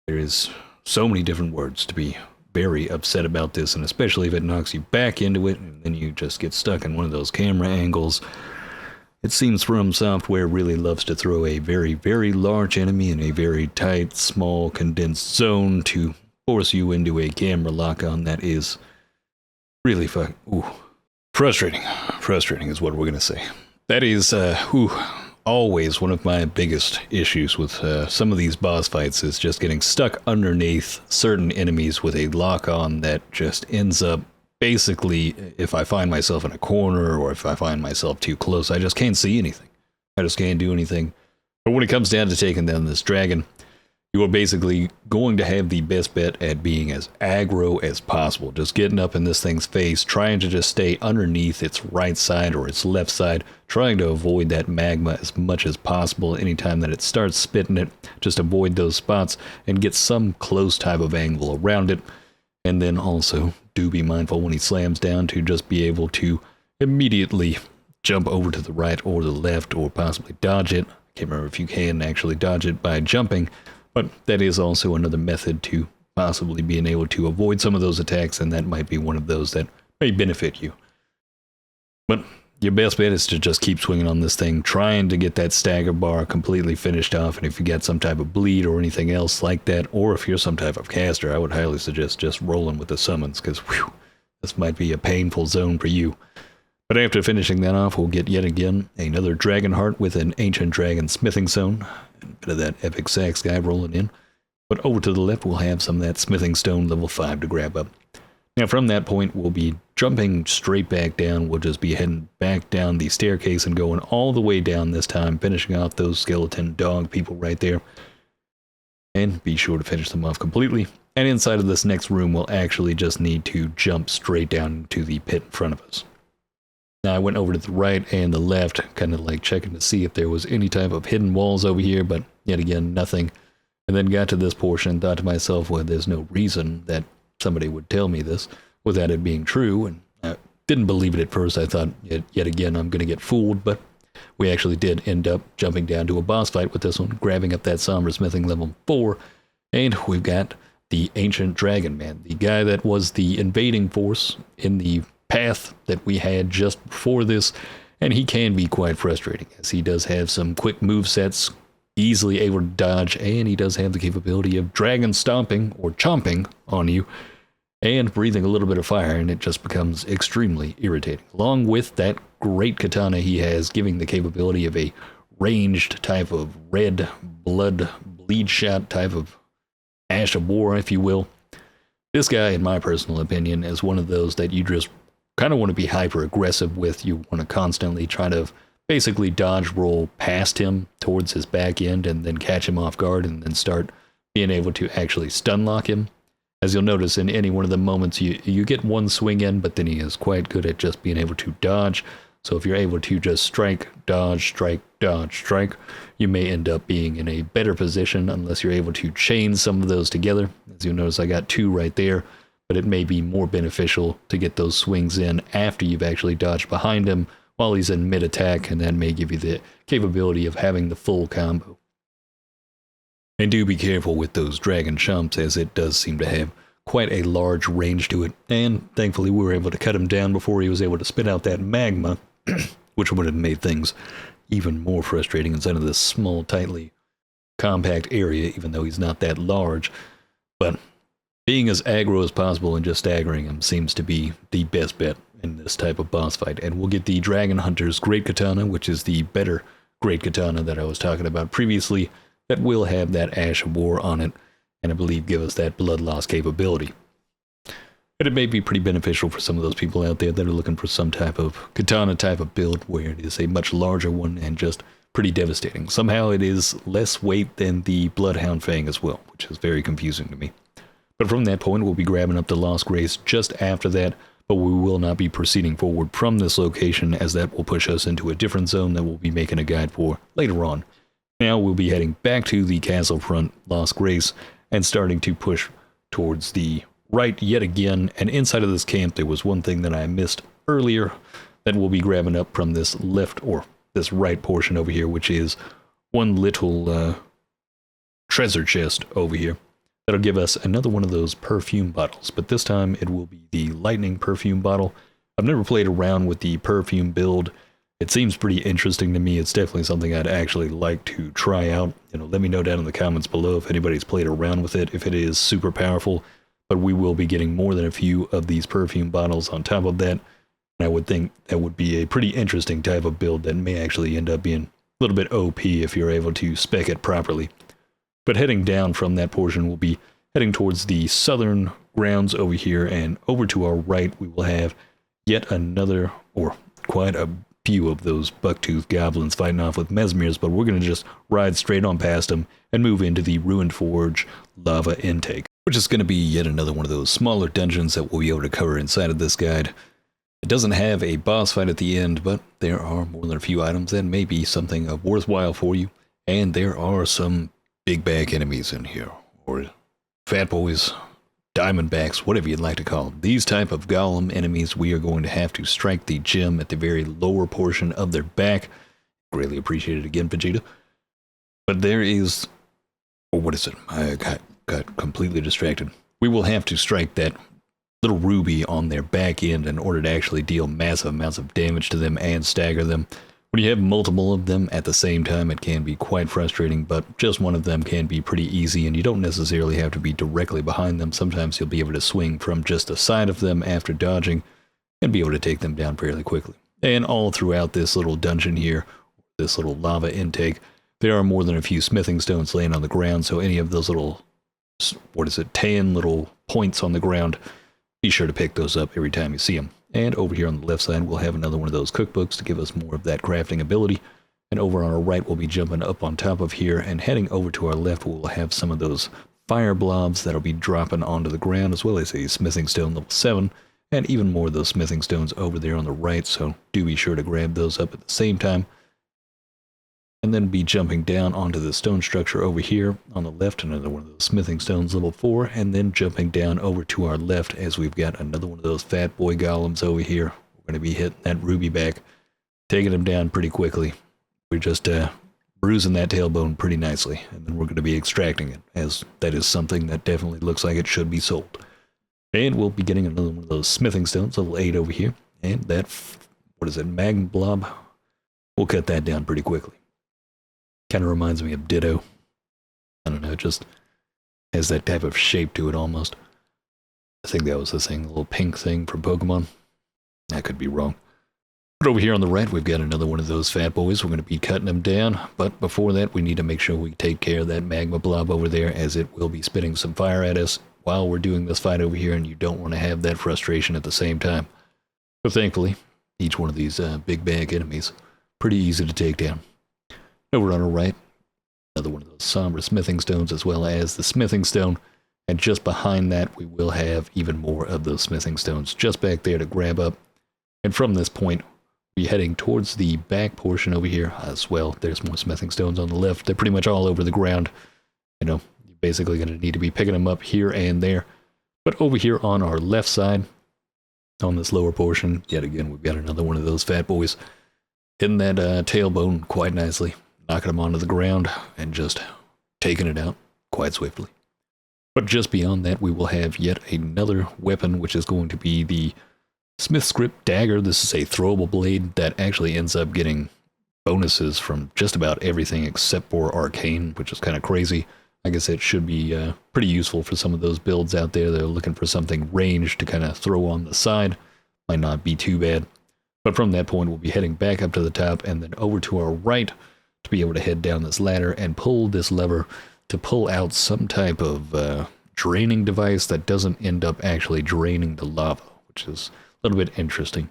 Speaker 1: There is so many different words to be very upset about this, and especially if it knocks you back into it, and then you just get stuck in one of those camera angles. It seems From Software really loves to throw a very, very large enemy in a very tight, small, condensed zone to force you into a camera lock-on that is really frustrating. Frustrating is what we're going to say. That is, always one of my biggest issues with some of these boss fights is just getting stuck underneath certain enemies with a lock-on that just ends up basically, if I find myself in a corner or if I find myself too close, I just can't see anything. I just can't do anything. But when it comes down to taking down this dragon, you are basically going to have the best bet at being as aggro as possible. Just getting up in this thing's face, trying to just stay underneath its right side or its left side, trying to avoid that magma as much as possible. Anytime that it starts spitting it, just avoid those spots and get some close type of angle around it. And then also do be mindful when he slams down to just be able to immediately jump over to the right or the left, or possibly dodge it. I can't remember if you can actually dodge it by jumping, but that is also another method to possibly being able to avoid some of those attacks, and that might be one of those that may benefit you. But your best bet is to just keep swinging on this thing, trying to get that stagger bar completely finished off, and if you get some type of bleed or anything else like that, or if you're some type of caster, I would highly suggest just rolling with the summons, because this might be a painful zone for you. But after finishing that off, we'll get yet again another dragon heart with an ancient dragon smithing stone, and a bit of that epic sax guy rolling in. But over to the left, we'll have some of that smithing stone level 5 to grab up. Now from that point, we'll be jumping straight back down. We'll just be heading back down the staircase and going all the way down this time, finishing off those skeleton dog people right there. And be sure to finish them off completely. And inside of this next room, we'll actually just need to jump straight down into the pit in front of us. Now I went over to the right and the left, kind of like checking to see if there was any type of hidden walls over here, but yet again, nothing. And then got to this portion and thought to myself, well, there's no reason that somebody would tell me this without it being true, and I didn't believe it at first. I thought, yet again, I'm going to get fooled, but we actually did end up jumping down to a boss fight with this one, grabbing up that Somber Smithing level 4, and we've got the Ancient Dragon Man, the guy that was the invading force in the path that we had just before this, and he can be quite frustrating, as he does have some quick move sets, easily able to dodge, and he does have the capability of dragon stomping or chomping on you and breathing a little bit of fire, and it just becomes extremely irritating. Along with that great katana he has, giving the capability of a ranged type of red blood bleed shot type of ash of war, if you will. This guy, in my personal opinion, is one of those that you just kind of want to be hyper aggressive with. You want to constantly try to basically dodge roll past him towards his back end and then catch him off guard and then start being able to actually stun lock him. As you'll notice in any one of the moments, you get one swing in, but then he is quite good at just being able to dodge. So if you're able to just strike, dodge, strike, dodge, strike, you may end up being in a better position unless you're able to chain some of those together. As you'll notice, I got 2 right there, but it may be more beneficial to get those swings in after you've actually dodged behind him while he's in mid-attack, and that may give you the capability of having the full combo. And do be careful with those dragon chomps, as it does seem to have quite a large range to it, and thankfully we were able to cut him down before he was able to spit out that magma, which would have made things even more frustrating inside of this small, tightly compact area, even though he's not that large. But being as aggro as possible and just staggering him seems to be the best bet in this type of boss fight. And we'll get the Dragon Hunter's Great Katana, which is the better Great Katana that I was talking about previously, that will have that Ash of War on it, and I believe give us that blood loss capability. And it may be pretty beneficial for some of those people out there that are looking for some type of katana type of build where it is a much larger one and just pretty devastating. Somehow it is less weight than the Bloodhound Fang as well, which is very confusing to me. But from that point, we'll be grabbing up the Lost Grace just after that, but we will not be proceeding forward from this location, as that will push us into a different zone that we'll be making a guide for later on. Now we'll be heading back to the castle front, Lost Grace, and starting to push towards the right yet again. And inside of this camp, there was one thing that I missed earlier that we'll be grabbing up from this left or this right portion over here, which is one little treasure chest over here. That'll give us another one of those perfume bottles, but this time it will be the lightning perfume bottle. I've never played around with the perfume build. It seems pretty interesting to me. It's definitely something I'd actually like to try out. Let me know down in the comments below if anybody's played around with it, if it is super powerful. But we will be getting more than a few of these perfume bottles on top of that. And I would think that would be a pretty interesting type of build that may actually end up being a little bit OP if you're able to spec it properly. But heading down from that portion, we'll be heading towards the southern grounds over here, and over to our right we will have yet another, or quite a few of those bucktooth goblins fighting off with mesmers, but we're going to just ride straight on past them and move into the Ruined Forge lava intake, which is going to be yet another one of those smaller dungeons that we'll be able to cover inside of this guide. It doesn't have a boss fight at the end, but there are more than a few items that may be something of worthwhile for you, and there are some big bag enemies in here, or fat boys, diamondbacks, whatever you'd like to call them. These type of golem enemies, we are going to have to strike the gem at the very lower portion of their back. Greatly appreciated again, Vegeta. But there is, or what is it? I got completely distracted. We will have to strike that little ruby on their back end in order to actually deal massive amounts of damage to them and stagger them. When you have multiple of them at the same time, it can be quite frustrating, but just one of them can be pretty easy, and you don't necessarily have to be directly behind them. Sometimes you'll be able to swing from just the side of them after dodging and be able to take them down fairly quickly. And all throughout this little dungeon here, this little lava intake, there are more than a few smithing stones laying on the ground, so any of those little, tan little points on the ground, be sure to pick those up every time you see them. And over here on the left side, we'll have another one of those cookbooks to give us more of that crafting ability. And over on our right, we'll be jumping up on top of here, and heading over to our left, we'll have some of those fire blobs that'll be dropping onto the ground, as well as a smithing stone level 7, and even more of those smithing stones over there on the right, so do be sure to grab those up at the same time. And then be jumping down onto the stone structure over here on the left, another one of those smithing stones level 4, and then jumping down over to our left as we've got another one of those fat boy golems over here. We're going to be hitting that ruby back, taking him down pretty quickly. We're just bruising that tailbone pretty nicely, and then we're going to be extracting it, as that is something that definitely looks like it should be sold. And we'll be getting another one of those smithing stones, level 8 over here, and that, magma blob, we'll cut that down pretty quickly. Kind of reminds me of Ditto. I don't know, it just has that type of shape to it almost. I think that was the thing, the little pink thing from Pokemon. I could be wrong. But over here on the right, we've got another one of those fat boys. We're going to be cutting them down. But before that, we need to make sure we take care of that magma blob over there, as it will be spitting some fire at us while we're doing this fight over here, and you don't want to have that frustration at the same time. But thankfully, each one of these big bag enemies, pretty easy to take down. Over on our right, another one of those somber smithing stones, as well as the smithing stone. And just behind that, we will have even more of those smithing stones just back there to grab up. And from this point, we'll be heading towards the back portion over here as well. There's more smithing stones on the left. They're pretty much all over the ground. You're basically going to need to be picking them up here and there. But over here on our left side, on this lower portion, yet again, we've got another one of those fat boys hitting that tailbone quite nicely. Knocking them onto the ground and just taking it out quite swiftly. But just beyond that, we will have yet another weapon, which is going to be the Smith's Grip Dagger. This is a throwable blade that actually ends up getting bonuses from just about everything except for Arcane, which is kind of crazy. I guess it should be pretty useful for some of those builds out there that are looking for something ranged to kind of throw on the side. Might not be too bad. But from that point, we'll be heading back up to the top and then over to our right to be able to head down this ladder and pull this lever to pull out some type of draining device that doesn't end up actually draining the lava, which is a little bit interesting.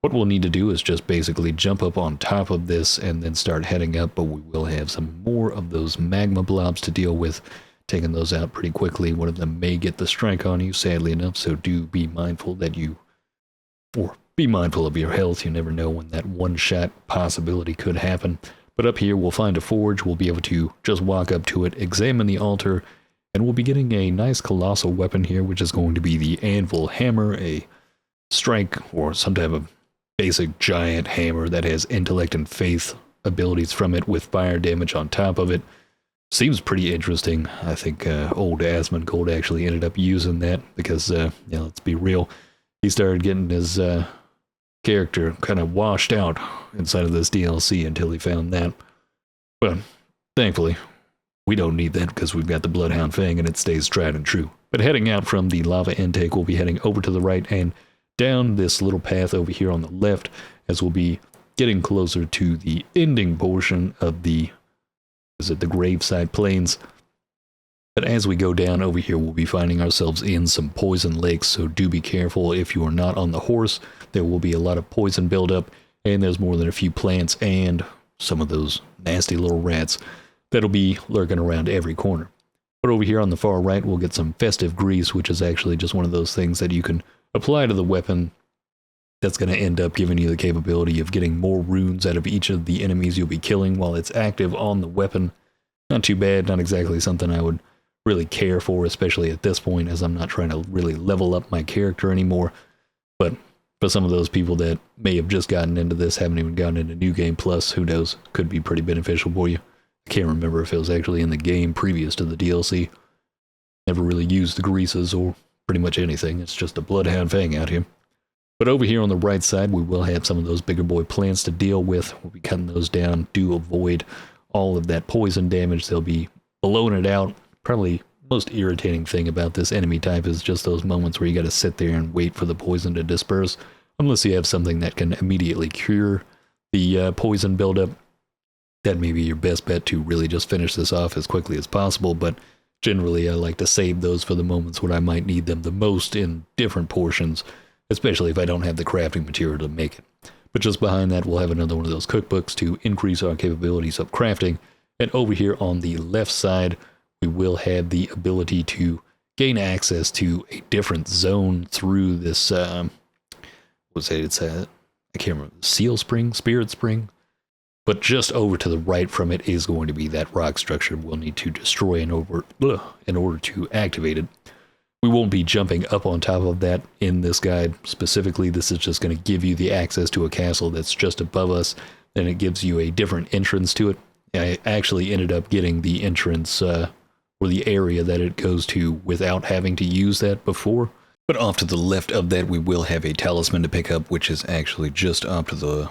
Speaker 1: What we'll need to do is just basically jump up on top of this and then start heading up, but we will have some more of those magma blobs to deal with, taking those out pretty quickly. One of them may get the strike on you, sadly enough, so do be mindful that be mindful of your health. You never know when that one-shot possibility could happen. But up here, we'll find a forge. We'll be able to just walk up to it, examine the altar, and we'll be getting a nice colossal weapon here, which is going to be the anvil hammer, a strike or some type of basic giant hammer that has intellect and faith abilities from it with fire damage on top of it. Seems pretty interesting. I think old Asmongold actually ended up using that because, let's be real, he started getting his character kind of washed out inside of this DLC until he found that. But thankfully, we don't need that because we've got the Bloodhound Fang and it stays tried and true. But heading out from the lava intake, we'll be heading over to the right and down this little path over here on the left, as we'll be getting closer to the ending portion of the Gravesite Plains. But as we go down over here, we'll be finding ourselves in some poison lakes, so do be careful if you are not on the horse. There will be a lot of poison buildup, and there's more than a few plants and some of those nasty little rats that'll be lurking around every corner. But over here on the far right, we'll get some festive grease, which is actually just one of those things that you can apply to the weapon that's going to end up giving you the capability of getting more runes out of each of the enemies you'll be killing while it's active on the weapon. Not too bad, not exactly something I would really care for, especially at this point, as I'm not trying to really level up my character anymore. But for some of those people that may have just gotten into this, haven't even gotten into New Game Plus, who knows, could be pretty beneficial for you. I can't remember if it was actually in the game previous to the DLC. Never really used the greases or pretty much anything. It's just a Bloodhound Fang out here. But over here on the right side, we will have some of those bigger boy plants to deal with. We'll be cutting those down. Do avoid all of that poison damage. They'll be blowing it out. Probably most irritating thing about this enemy type is just those moments where you got to sit there and wait for the poison to disperse. Unless you have something that can immediately cure the poison buildup, that may be your best bet to really just finish this off as quickly as possible. But generally, I like to save those for the moments when I might need them the most in different portions, especially if I don't have the crafting material to make it. But just behind that, we'll have another one of those cookbooks to increase our capabilities of crafting. And over here on the left side, we will have the ability to gain access to a different zone through this, I can't remember, Seal Spring, Spirit Spring. But just over to the right from it is going to be that rock structure we'll need to destroy in order to activate it. We won't be jumping up on top of that in this guide specifically. This is just going to give you the access to a castle that's just above us, and it gives you a different entrance to it. I actually ended up getting the entrance or the area that it goes to without having to use that before. But off to the left of that, we will have a talisman to pick up, which is actually just up to the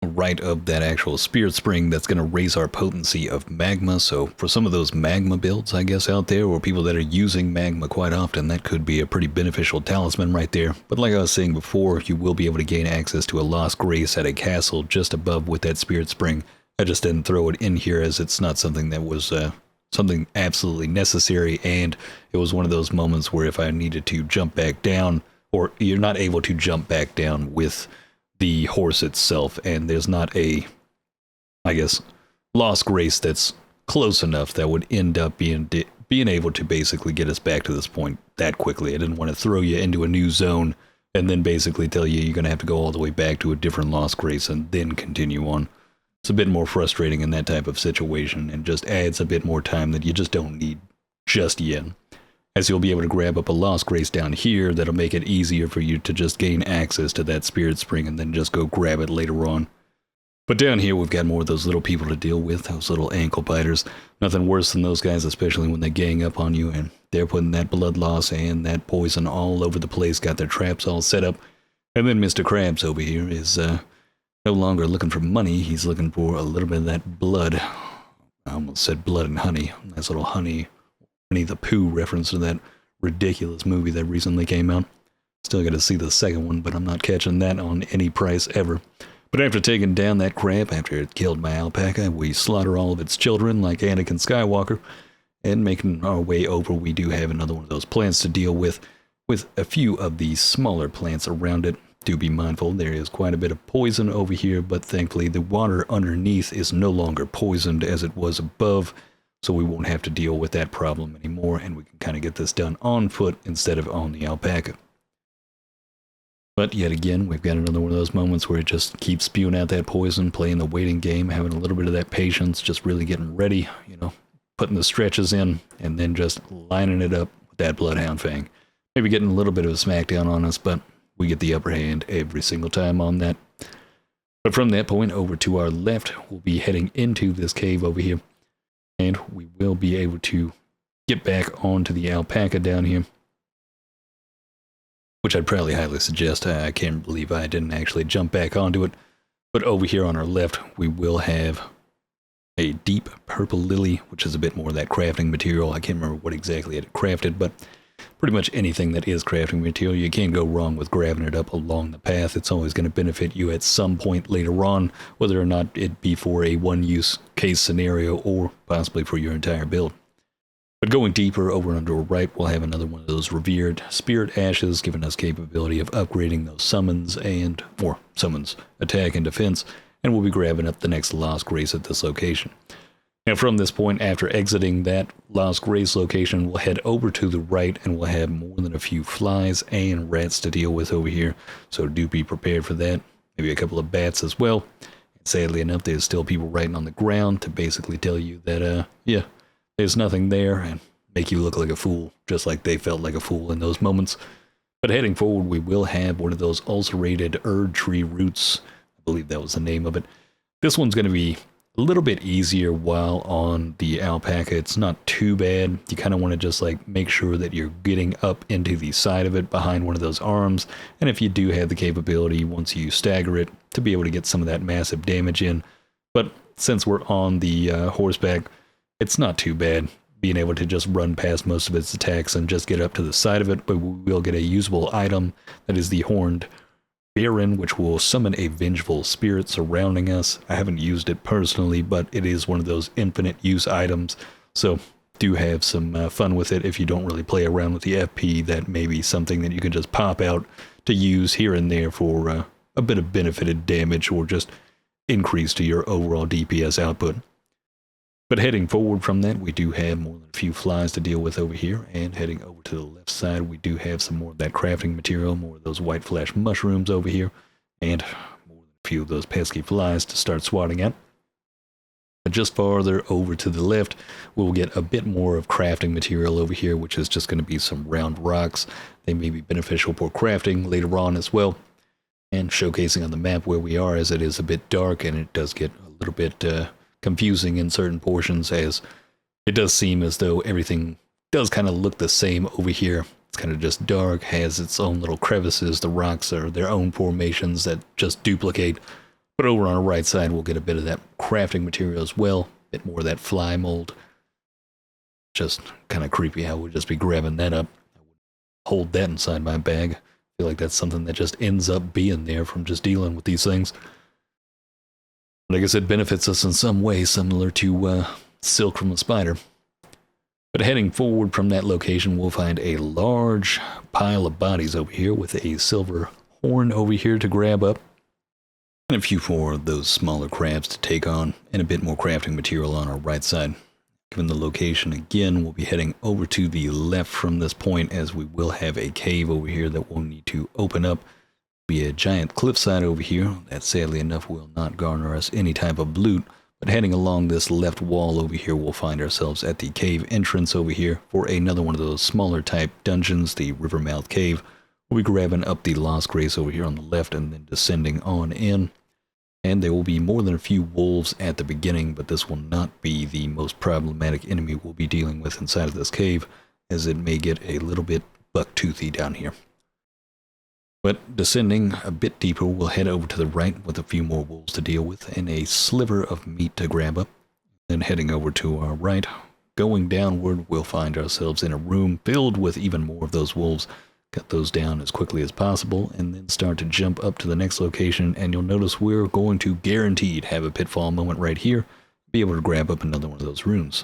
Speaker 1: right of that actual spirit spring that's going to raise our potency of magma. So for some of those magma builds, I guess, out there, or people that are using magma quite often, that could be a pretty beneficial talisman right there. But like I was saying before, you will be able to gain access to a lost grace at a castle just above with that spirit spring. I just didn't throw it in here as it's not something that was something absolutely necessary, and it was one of those moments where if I needed to jump back down, or you're not able to jump back down with the horse itself, and there's not a, I guess, lost grace that's close enough that would end up being able to basically get us back to this point that quickly. I didn't want to throw you into a new zone and then basically tell you you're going to have to go all the way back to a different lost grace and then continue on. It's a bit more frustrating in that type of situation and just adds a bit more time that you just don't need just yet. As you'll be able to grab up a lost grace down here, that'll make it easier for you to just gain access to that spirit spring and then just go grab it later on. But down here we've got more of those little people to deal with, those little ankle biters. Nothing worse than those guys, especially when they gang up on you and they're putting that blood loss and that poison all over the place, got their traps all set up. And then Mr. Krabs over here is no longer looking for money, he's looking for a little bit of that blood. I almost said blood and honey. Nice little Winnie the Pooh reference to that ridiculous movie that recently came out. Still got to see the second one, but I'm not catching that on any price ever. But after taking down that crab, after it killed my alpaca, we slaughter all of its children like Anakin Skywalker, And making our way over, we do have another one of those plants to deal with a few of the smaller plants around it. Do be mindful, there is quite a bit of poison over here, but thankfully the water underneath is no longer poisoned as it was above, so we won't have to deal with that problem anymore, and we can kind of get this done on foot instead of on the alpaca. But yet again, we've got another one of those moments where it just keeps spewing out that poison, playing the waiting game, having a little bit of that patience, just really getting ready, you know, putting the stretches in, and then just lining it up with that Bloodhound Fang. Maybe getting a little bit of a smackdown on us, but we get the upper hand every single time on that. But from that point over to our left, we'll be heading into this cave over here, and we will be able to get back onto the alpaca down here, which I'd probably highly suggest. I can't believe I didn't actually jump back onto it. But over here on our left, we will have a deep purple lily, which is a bit more of that crafting material. I can't remember what exactly it had crafted, but pretty much anything that is crafting material, you can't go wrong with grabbing it up along the path. It's always going to benefit you at some point later on, whether or not it be for a one-use case scenario or possibly for your entire build. But going deeper over on the right, we'll have another one of those revered spirit ashes, giving us capability of upgrading those summons and more summons, attack and defense, and we'll be grabbing up the next Lost Grace at this location. Now from this point, after exiting that Lost Grace location, we'll head over to the right and we'll have more than a few flies and rats to deal with over here. So do be prepared for that. Maybe a couple of bats as well. And sadly enough, there's still people writing on the ground to basically tell you that, yeah, there's nothing there and make you look like a fool, just like they felt like a fool in those moments. But heading forward, we will have one of those ulcerated Erdtree roots. I believe that was the name of it. This one's going to be a little bit easier while on the alpaca. It's not too bad. You kind of want to just like make sure that you're getting up into the side of it behind one of those arms, and if you do have the capability once you stagger it to be able to get some of that massive damage in. But since we're on the horseback, it's not too bad being able to just run past most of its attacks and just get up to the side of it. But we will get a usable item that is the Horned Baron, which will summon a vengeful spirit surrounding us. I haven't used it personally, but it is one of those infinite use items, so do have some fun with it. If you don't really play around with the FP, that may be something that you can just pop out to use here and there for a bit of benefited damage or just increase to your overall DPS output. But heading forward from that, we do have more than a few flies to deal with over here, and heading over to the left side, we do have some more of that crafting material, more of those white flash mushrooms over here, and more than a few of those pesky flies to start swatting at. But just farther over to the left, we'll get a bit more of crafting material over here, which is just going to be some round rocks. They may be beneficial for crafting later on as well, and showcasing on the map where we are, as it is a bit dark and it does get a little bit confusing in certain portions, as it does seem as though everything does kind of look the same over here. It's kind of just dark, has its own little crevices. The rocks are their own formations that just duplicate. But over on the right side, we'll get a bit of that crafting material as well, a bit more of that fly mold. Just kind of creepy how we'll just be grabbing that up. I wouldn't hold that inside my bag. I feel like that's something that just ends up being there from just dealing with these things. But I guess it benefits us in some way, similar to silk from a spider. But heading forward from that location, we'll find a large pile of bodies over here with a silver horn over here to grab up, and a few more of those smaller crabs to take on, and a bit more crafting material on our right side. Given the location again, we'll be heading over to the left from this point, as we will have a cave over here that we'll need to open up. Be a giant cliffside over here that sadly enough will not garner us any type of loot, but heading along this left wall over here, we'll find ourselves at the cave entrance over here for another one of those smaller type dungeons, the Rivermouth Cave. We'll be grabbing up the Lost Grace over here on the left and then descending on in. And there will be more than a few wolves at the beginning, but this will not be the most problematic enemy we'll be dealing with inside of this cave, as it may get a little bit buck-toothy down here. But descending a bit deeper, we'll head over to the right with a few more wolves to deal with and a sliver of meat to grab up. Then heading over to our right, going downward, we'll find ourselves in a room filled with even more of those wolves. Cut those down as quickly as possible and then start to jump up to the next location, and you'll notice we're going to guaranteed have a pitfall moment right here, be able to grab up another one of those runes.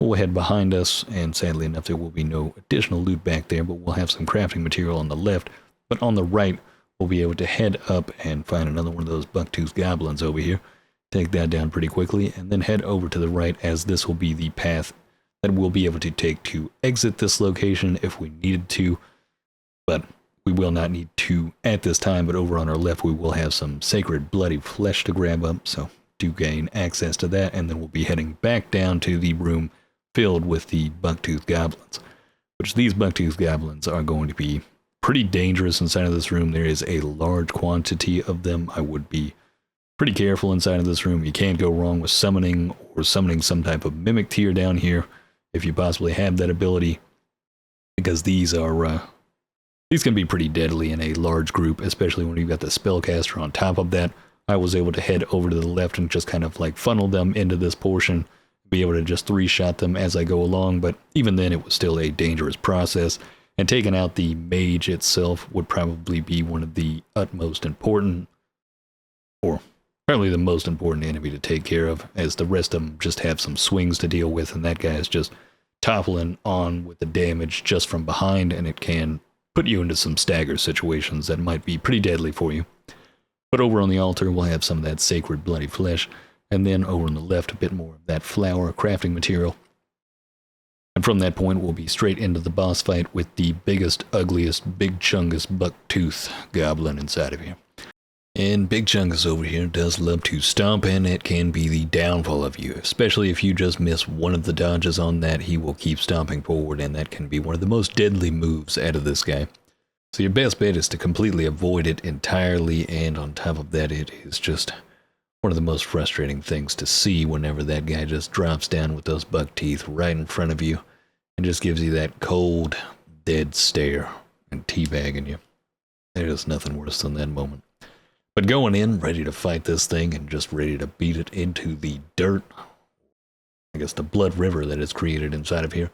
Speaker 1: We'll head behind us, and sadly enough, there will be no additional loot back there, but we'll have some crafting material on the left. But on the right, we'll be able to head up and find another one of those bucktooth goblins over here. Take that down pretty quickly, and then head over to the right, as this will be the path that we'll be able to take to exit this location if we needed to. But we will not need to at this time, but over on our left we will have some sacred bloody flesh to grab up, so to gain access to that, and then we'll be heading back down to the room filled with the bucktooth goblins, which these bucktooth goblins are going to be pretty dangerous inside of this room. There is a large quantity of them. I would be pretty careful inside of this room. You can't go wrong with summoning or summoning some type of mimic tier down here if you possibly have that ability, because these can be pretty deadly in a large group, especially when you've got the spellcaster on top of that. I was able to head over to the left and just kind of like funnel them into this portion, be able to just 3-shot them as I go along, but even then it was still a dangerous process, and taking out the mage itself would probably be one of the utmost important, or probably the most important enemy to take care of, as the rest of them just have some swings to deal with, and that guy is just toppling on with the damage just from behind, and it can put you into some stagger situations that might be pretty deadly for you. But over on the altar, we'll have some of that sacred bloody flesh, and then over on the left, a bit more of that flower crafting material. And from that point, we'll be straight into the boss fight with the biggest, ugliest, Big Chungus bucktooth goblin inside of here. And Big Chungus over here does love to stomp, and it can be the downfall of you, especially if you just miss one of the dodges on that. He will keep stomping forward, and that can be one of the most deadly moves out of this guy. So your best bet is to completely avoid it entirely, and on top of that, it is just one of the most frustrating things to see whenever that guy just drops down with those buck teeth right in front of you and just gives you that cold, dead stare and teabagging you. There is nothing worse than that moment. But going in, ready to fight this thing and just ready to beat it into the dirt, I guess the blood river that is created inside of here,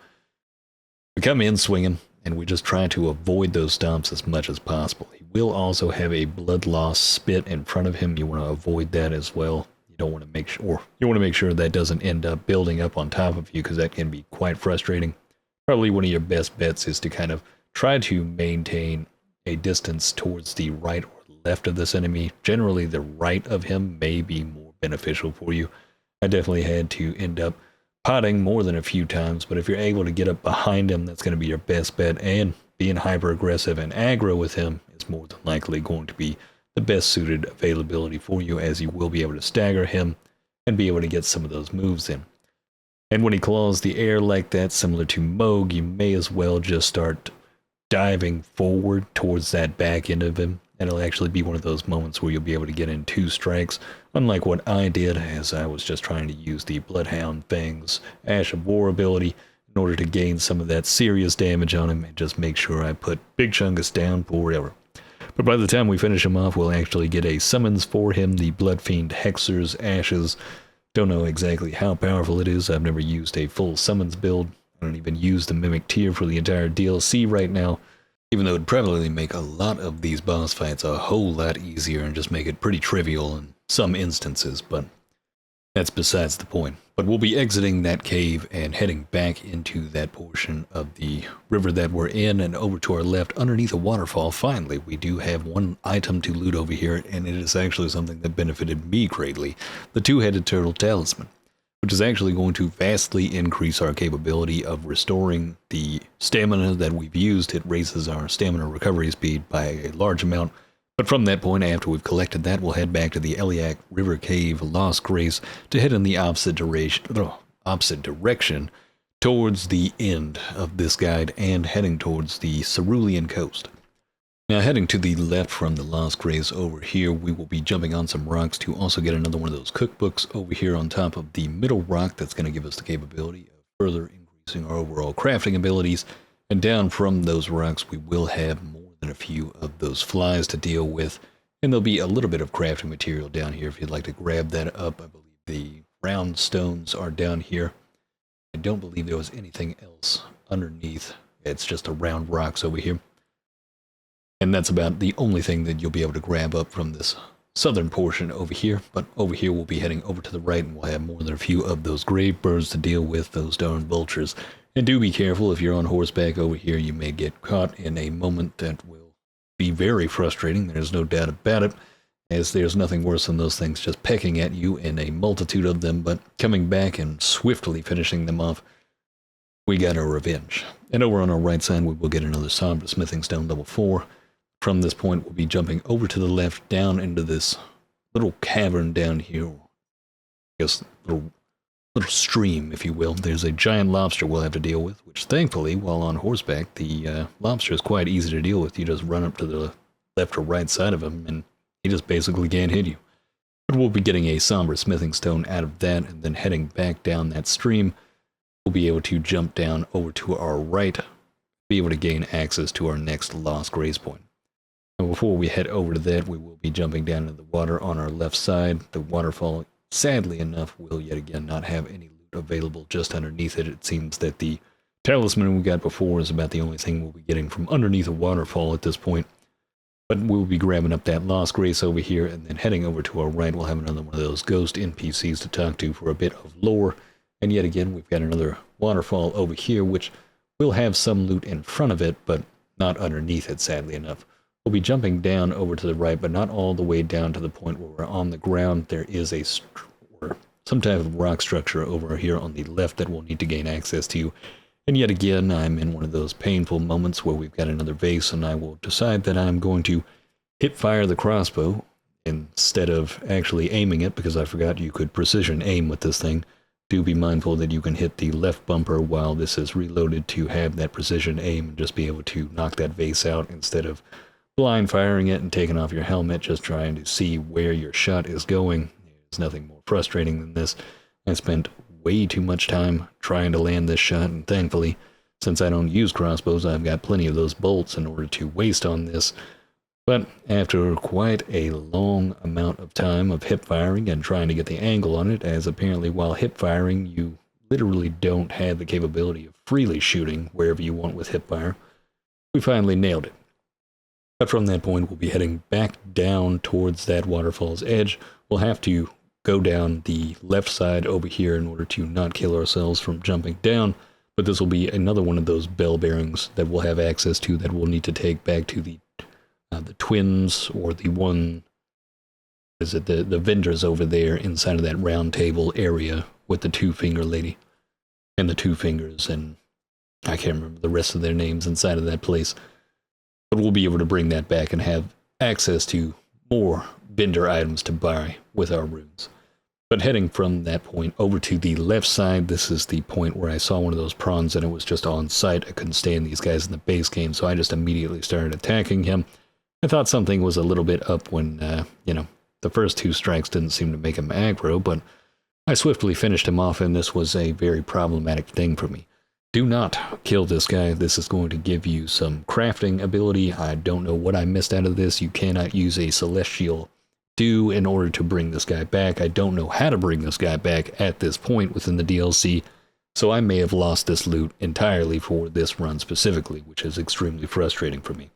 Speaker 1: we come in swinging, and we just try to avoid those stomps as much as possible. He will also have a blood loss spit in front of him. You want to avoid that as well. You don't want to make sure, you want to make sure that doesn't end up building up on top of you, because that can be quite frustrating. Probably one of your best bets is to kind of try to maintain a distance towards the right or left of this enemy. Generally, the right of him may be more beneficial for you. I definitely had to end up potting more than a few times, but if you're able to get up behind him, that's going to be your best bet, and being hyper aggressive and aggro with him is more than likely going to be the best suited availability for you, as you will be able to stagger him and be able to get some of those moves in. And when he claws the air like that, similar to Moog, you may as well just start diving forward towards that back end of him. And it'll actually be one of those moments where you'll be able to get in 2 strikes, unlike what I did, as I was just trying to use the Bloodhound Fang's Ash of War ability in order to gain some of that serious damage on him and just make sure I put Big Chungus down forever. But by the time we finish him off, we'll actually get a summons for him, the Bloodfiend HEXER'S Ashes. Don't know exactly how powerful it is. I've never used a full summons build. I don't even use the Mimic tier for the entire DLC right now, even though it'd probably make a lot of these boss fights a whole lot easier and just make it pretty trivial in some instances, but that's besides the point. But we'll be exiting that cave and heading back into that portion of the river that we're in, and over to our left, underneath a waterfall, finally, we do have one item to loot over here, and it is actually something that benefited me greatly, the 2-headed turtle talisman, which is actually going to vastly increase our capability of restoring the stamina that we've used. It raises our stamina recovery speed by a large amount. But from that point, after we've collected that, we'll head back to the Eliac River Cave Lost Grace to head in the opposite direction towards the end of this guide and heading towards the Cerulean coast. Now, heading to the left from the Lost Grace over here, we will be jumping on some rocks to also get another one of those cookbooks over here on top of the middle rock. That's going to give us the capability of further increasing our overall crafting abilities. And down from those rocks, we will have more than a few of those flies to deal with. And there'll be a little bit of crafting material down here if you'd like to grab that up. I believe the round stones are down here. I don't believe there was anything else underneath. It's just a round rocks over here. And that's about the only thing that you'll be able to grab up from this southern portion over here, but over here we'll be heading over to the right, and we'll have more than a few of those grave birds to deal with, those darn vultures. And do be careful, if you're on horseback over here, you may get caught in a moment that will be very frustrating, there's no doubt about it, as there's nothing worse than those things just pecking at you in a multitude of them, but coming back and swiftly finishing them off, we got our revenge. And over on our right side, we will get another somber smithing stone level 4. From this point, we'll be jumping over to the left, down into this little cavern down here. I guess little stream, if you will. There's a giant lobster we'll have to deal with, which thankfully, while on horseback, the lobster is quite easy to deal with. You just run up to the left or right side of him, and he just basically can't hit you. But we'll be getting a somber smithing stone out of that, and then heading back down that stream, we'll be able to jump down over to our right, be able to gain access to our next lost grace point. And before we head over to that, we will be jumping down into the water on our left side. The waterfall, sadly enough, will yet again not have any loot available just underneath it. It seems that the talisman we got before is about the only thing we'll be getting from underneath a waterfall at this point. But we'll be grabbing up that lost grace over here, and then heading over to our right, we'll have another one of those ghost NPCs to talk to for a bit of lore. And yet again, we've got another waterfall over here, which will have some loot in front of it, but not underneath it, sadly enough. We'll be jumping down over to the right, but not all the way down to the point where we're on the ground. There is some type of rock structure over here on the left that we'll need to gain access to. And yet again, I'm in one of those painful moments where we've got another vase, and I will decide that I'm going to hip fire the crossbow instead of actually aiming it, because I forgot you could precision aim with this thing. Do be mindful that you can hit the left bumper while this is reloaded to have that precision aim and just be able to knock that vase out instead of blind firing it and taking off your helmet, just trying to see where your shot is going. There's nothing more frustrating than this. I spent way too much time trying to land this shot, and thankfully, since I don't use crossbows, I've got plenty of those bolts in order to waste on this. But after quite a long amount of time of hip firing and trying to get the angle on it, as apparently while hip firing you literally don't have the capability of freely shooting wherever you want with hip fire, we finally nailed it. But from that point, we'll be heading back down towards that waterfall's edge. We'll have to go down the left side over here in order to not kill ourselves from jumping down, but this will be another one of those bell bearings that we'll have access to that we'll need to take back to the twins, or the one, is it the vendors over there inside of that round table area with the two-finger lady and the two fingers, and I can't remember the rest of their names inside of that place. But we'll be able to bring that back and have access to more vendor items to buy with our runes. But heading from that point over to the left side, this is the point where I saw one of those prawns and it was just on sight. I couldn't stand these guys in the base game, so I just immediately started attacking him. I thought something was a little bit up when, the first two strikes didn't seem to make him aggro, but I swiftly finished him off, and this was a very problematic thing for me. Do not kill this guy. This is going to give you some crafting ability. I don't know what I missed out of this. You cannot use a celestial dew in order to bring this guy back. I don't know how to bring this guy back at this point within the DLC, so I may have lost this loot entirely for this run specifically, which is extremely frustrating for me.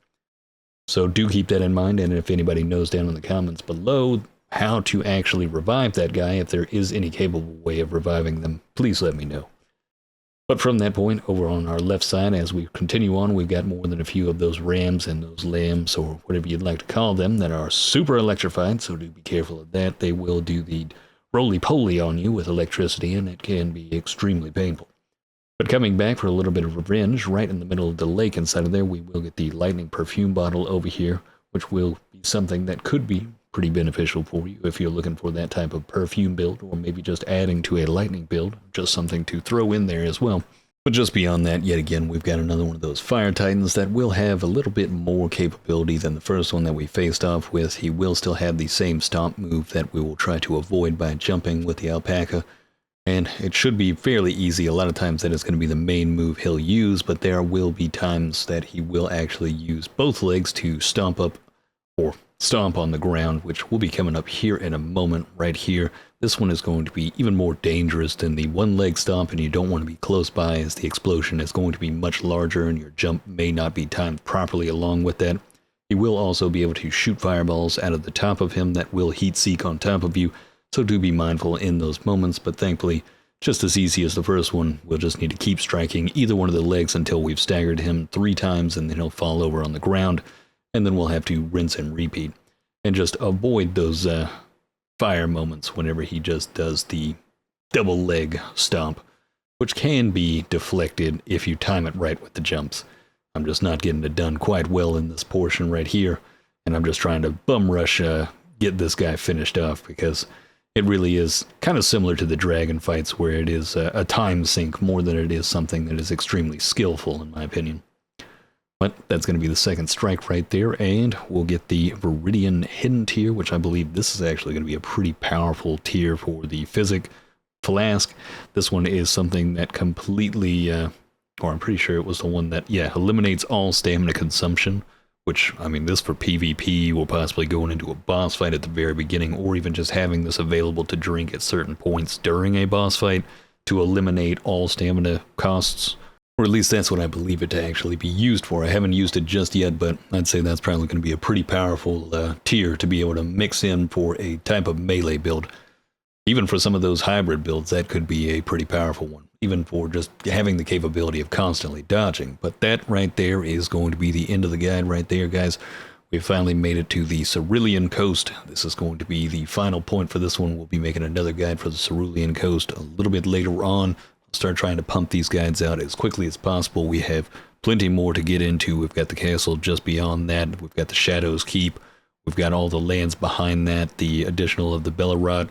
Speaker 1: So do keep that in mind, and if anybody knows down in the comments below how to actually revive that guy, if there is any capable way of reviving them, please let me know. But from that point, over on our left side, as we continue on, we've got more than a few of those rams and those lambs, or whatever you'd like to call them, that are super electrified, so do be careful of that. They will do the roly-poly on you with electricity, and it can be extremely painful. But coming back for a little bit of revenge, right in the middle of the lake inside of there, we will get the lightning perfume bottle over here, which will be something that could be pretty beneficial for you if you're looking for that type of perfume build, or maybe just adding to a lightning build, just something to throw in there as well. But just beyond that, yet again, we've got another one of those fire titans that will have a little bit more capability than the first one that we faced off with. He will still have the same stomp move that we will try to avoid by jumping with the alpaca, and it should be fairly easy. A lot of times that is going to be the main move he'll use, but there will be times that he will actually use both legs to stomp up or stomp on the ground, which will be coming up here in a moment right here. This one is going to be even more dangerous than the one leg stomp, and you don't want to be close by, as the explosion is going to be much larger and your jump may not be timed properly along with that. He will also be able to shoot fireballs out of the top of him that will heat seek on top of you, so do be mindful in those moments, but thankfully, just as easy as the first one, we'll just need to keep striking either one of the legs until we've staggered him 3 times, and then he'll fall over on the ground, and then we'll have to rinse and repeat. And just avoid those fire moments whenever he just does the double leg stomp, which can be deflected if you time it right with the jumps. I'm just not getting it done quite well in this portion right here, and I'm just trying to bum rush get this guy finished off, because it really is kind of similar to the dragon fights, where it is a time sink more than it is something that is extremely skillful, in my opinion. But that's going to be the second strike right there, and we'll get the Viridian Hidden Tier, which I believe this is actually going to be a pretty powerful tier for the Physic Flask. This one is something that completely, or I'm pretty sure it was the one that, yeah, eliminates all stamina consumption, which, I mean, this for PvP or possibly going into a boss fight at the very beginning, or even just having this available to drink at certain points during a boss fight to eliminate all stamina costs. Or at least that's what I believe it to actually be used for. I haven't used it just yet, but I'd say that's probably going to be a pretty powerful tier to be able to mix in for a type of melee build. Even for some of those hybrid builds, that could be a pretty powerful one, even for just having the capability of constantly dodging. But that right there is going to be the end of the guide right there, guys. We finally made it to the Cerulean Coast. This is going to be the final point for this one. We'll be making another guide for the Cerulean Coast a little bit later on. I'll start trying to pump these guides out as quickly as possible. We have plenty more to get into. We've got the castle just beyond that. We've got the Shadow's Keep. We've got all the lands behind that, the additional of the Bellerot,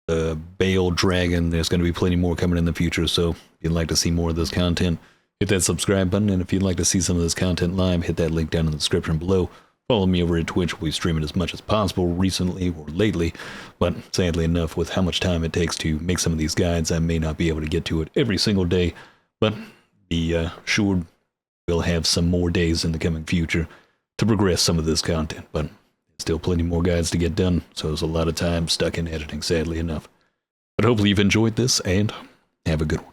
Speaker 1: the Baal Dragon. There's going to be plenty more coming in the future, so if you'd like to see more of this content, hit that subscribe button, and if you'd like to see some of this content live, hit that link down in the description below. Follow me over at Twitch. We'll be streaming as much as possible recently or lately, but sadly enough, with how much time it takes to make some of these guides, I may not be able to get to it every single day, but be sure we'll have some more days in the coming future to progress some of this content, but still plenty more guides to get done, so there's a lot of time stuck in editing, sadly enough. But hopefully you've enjoyed this, and have a good one.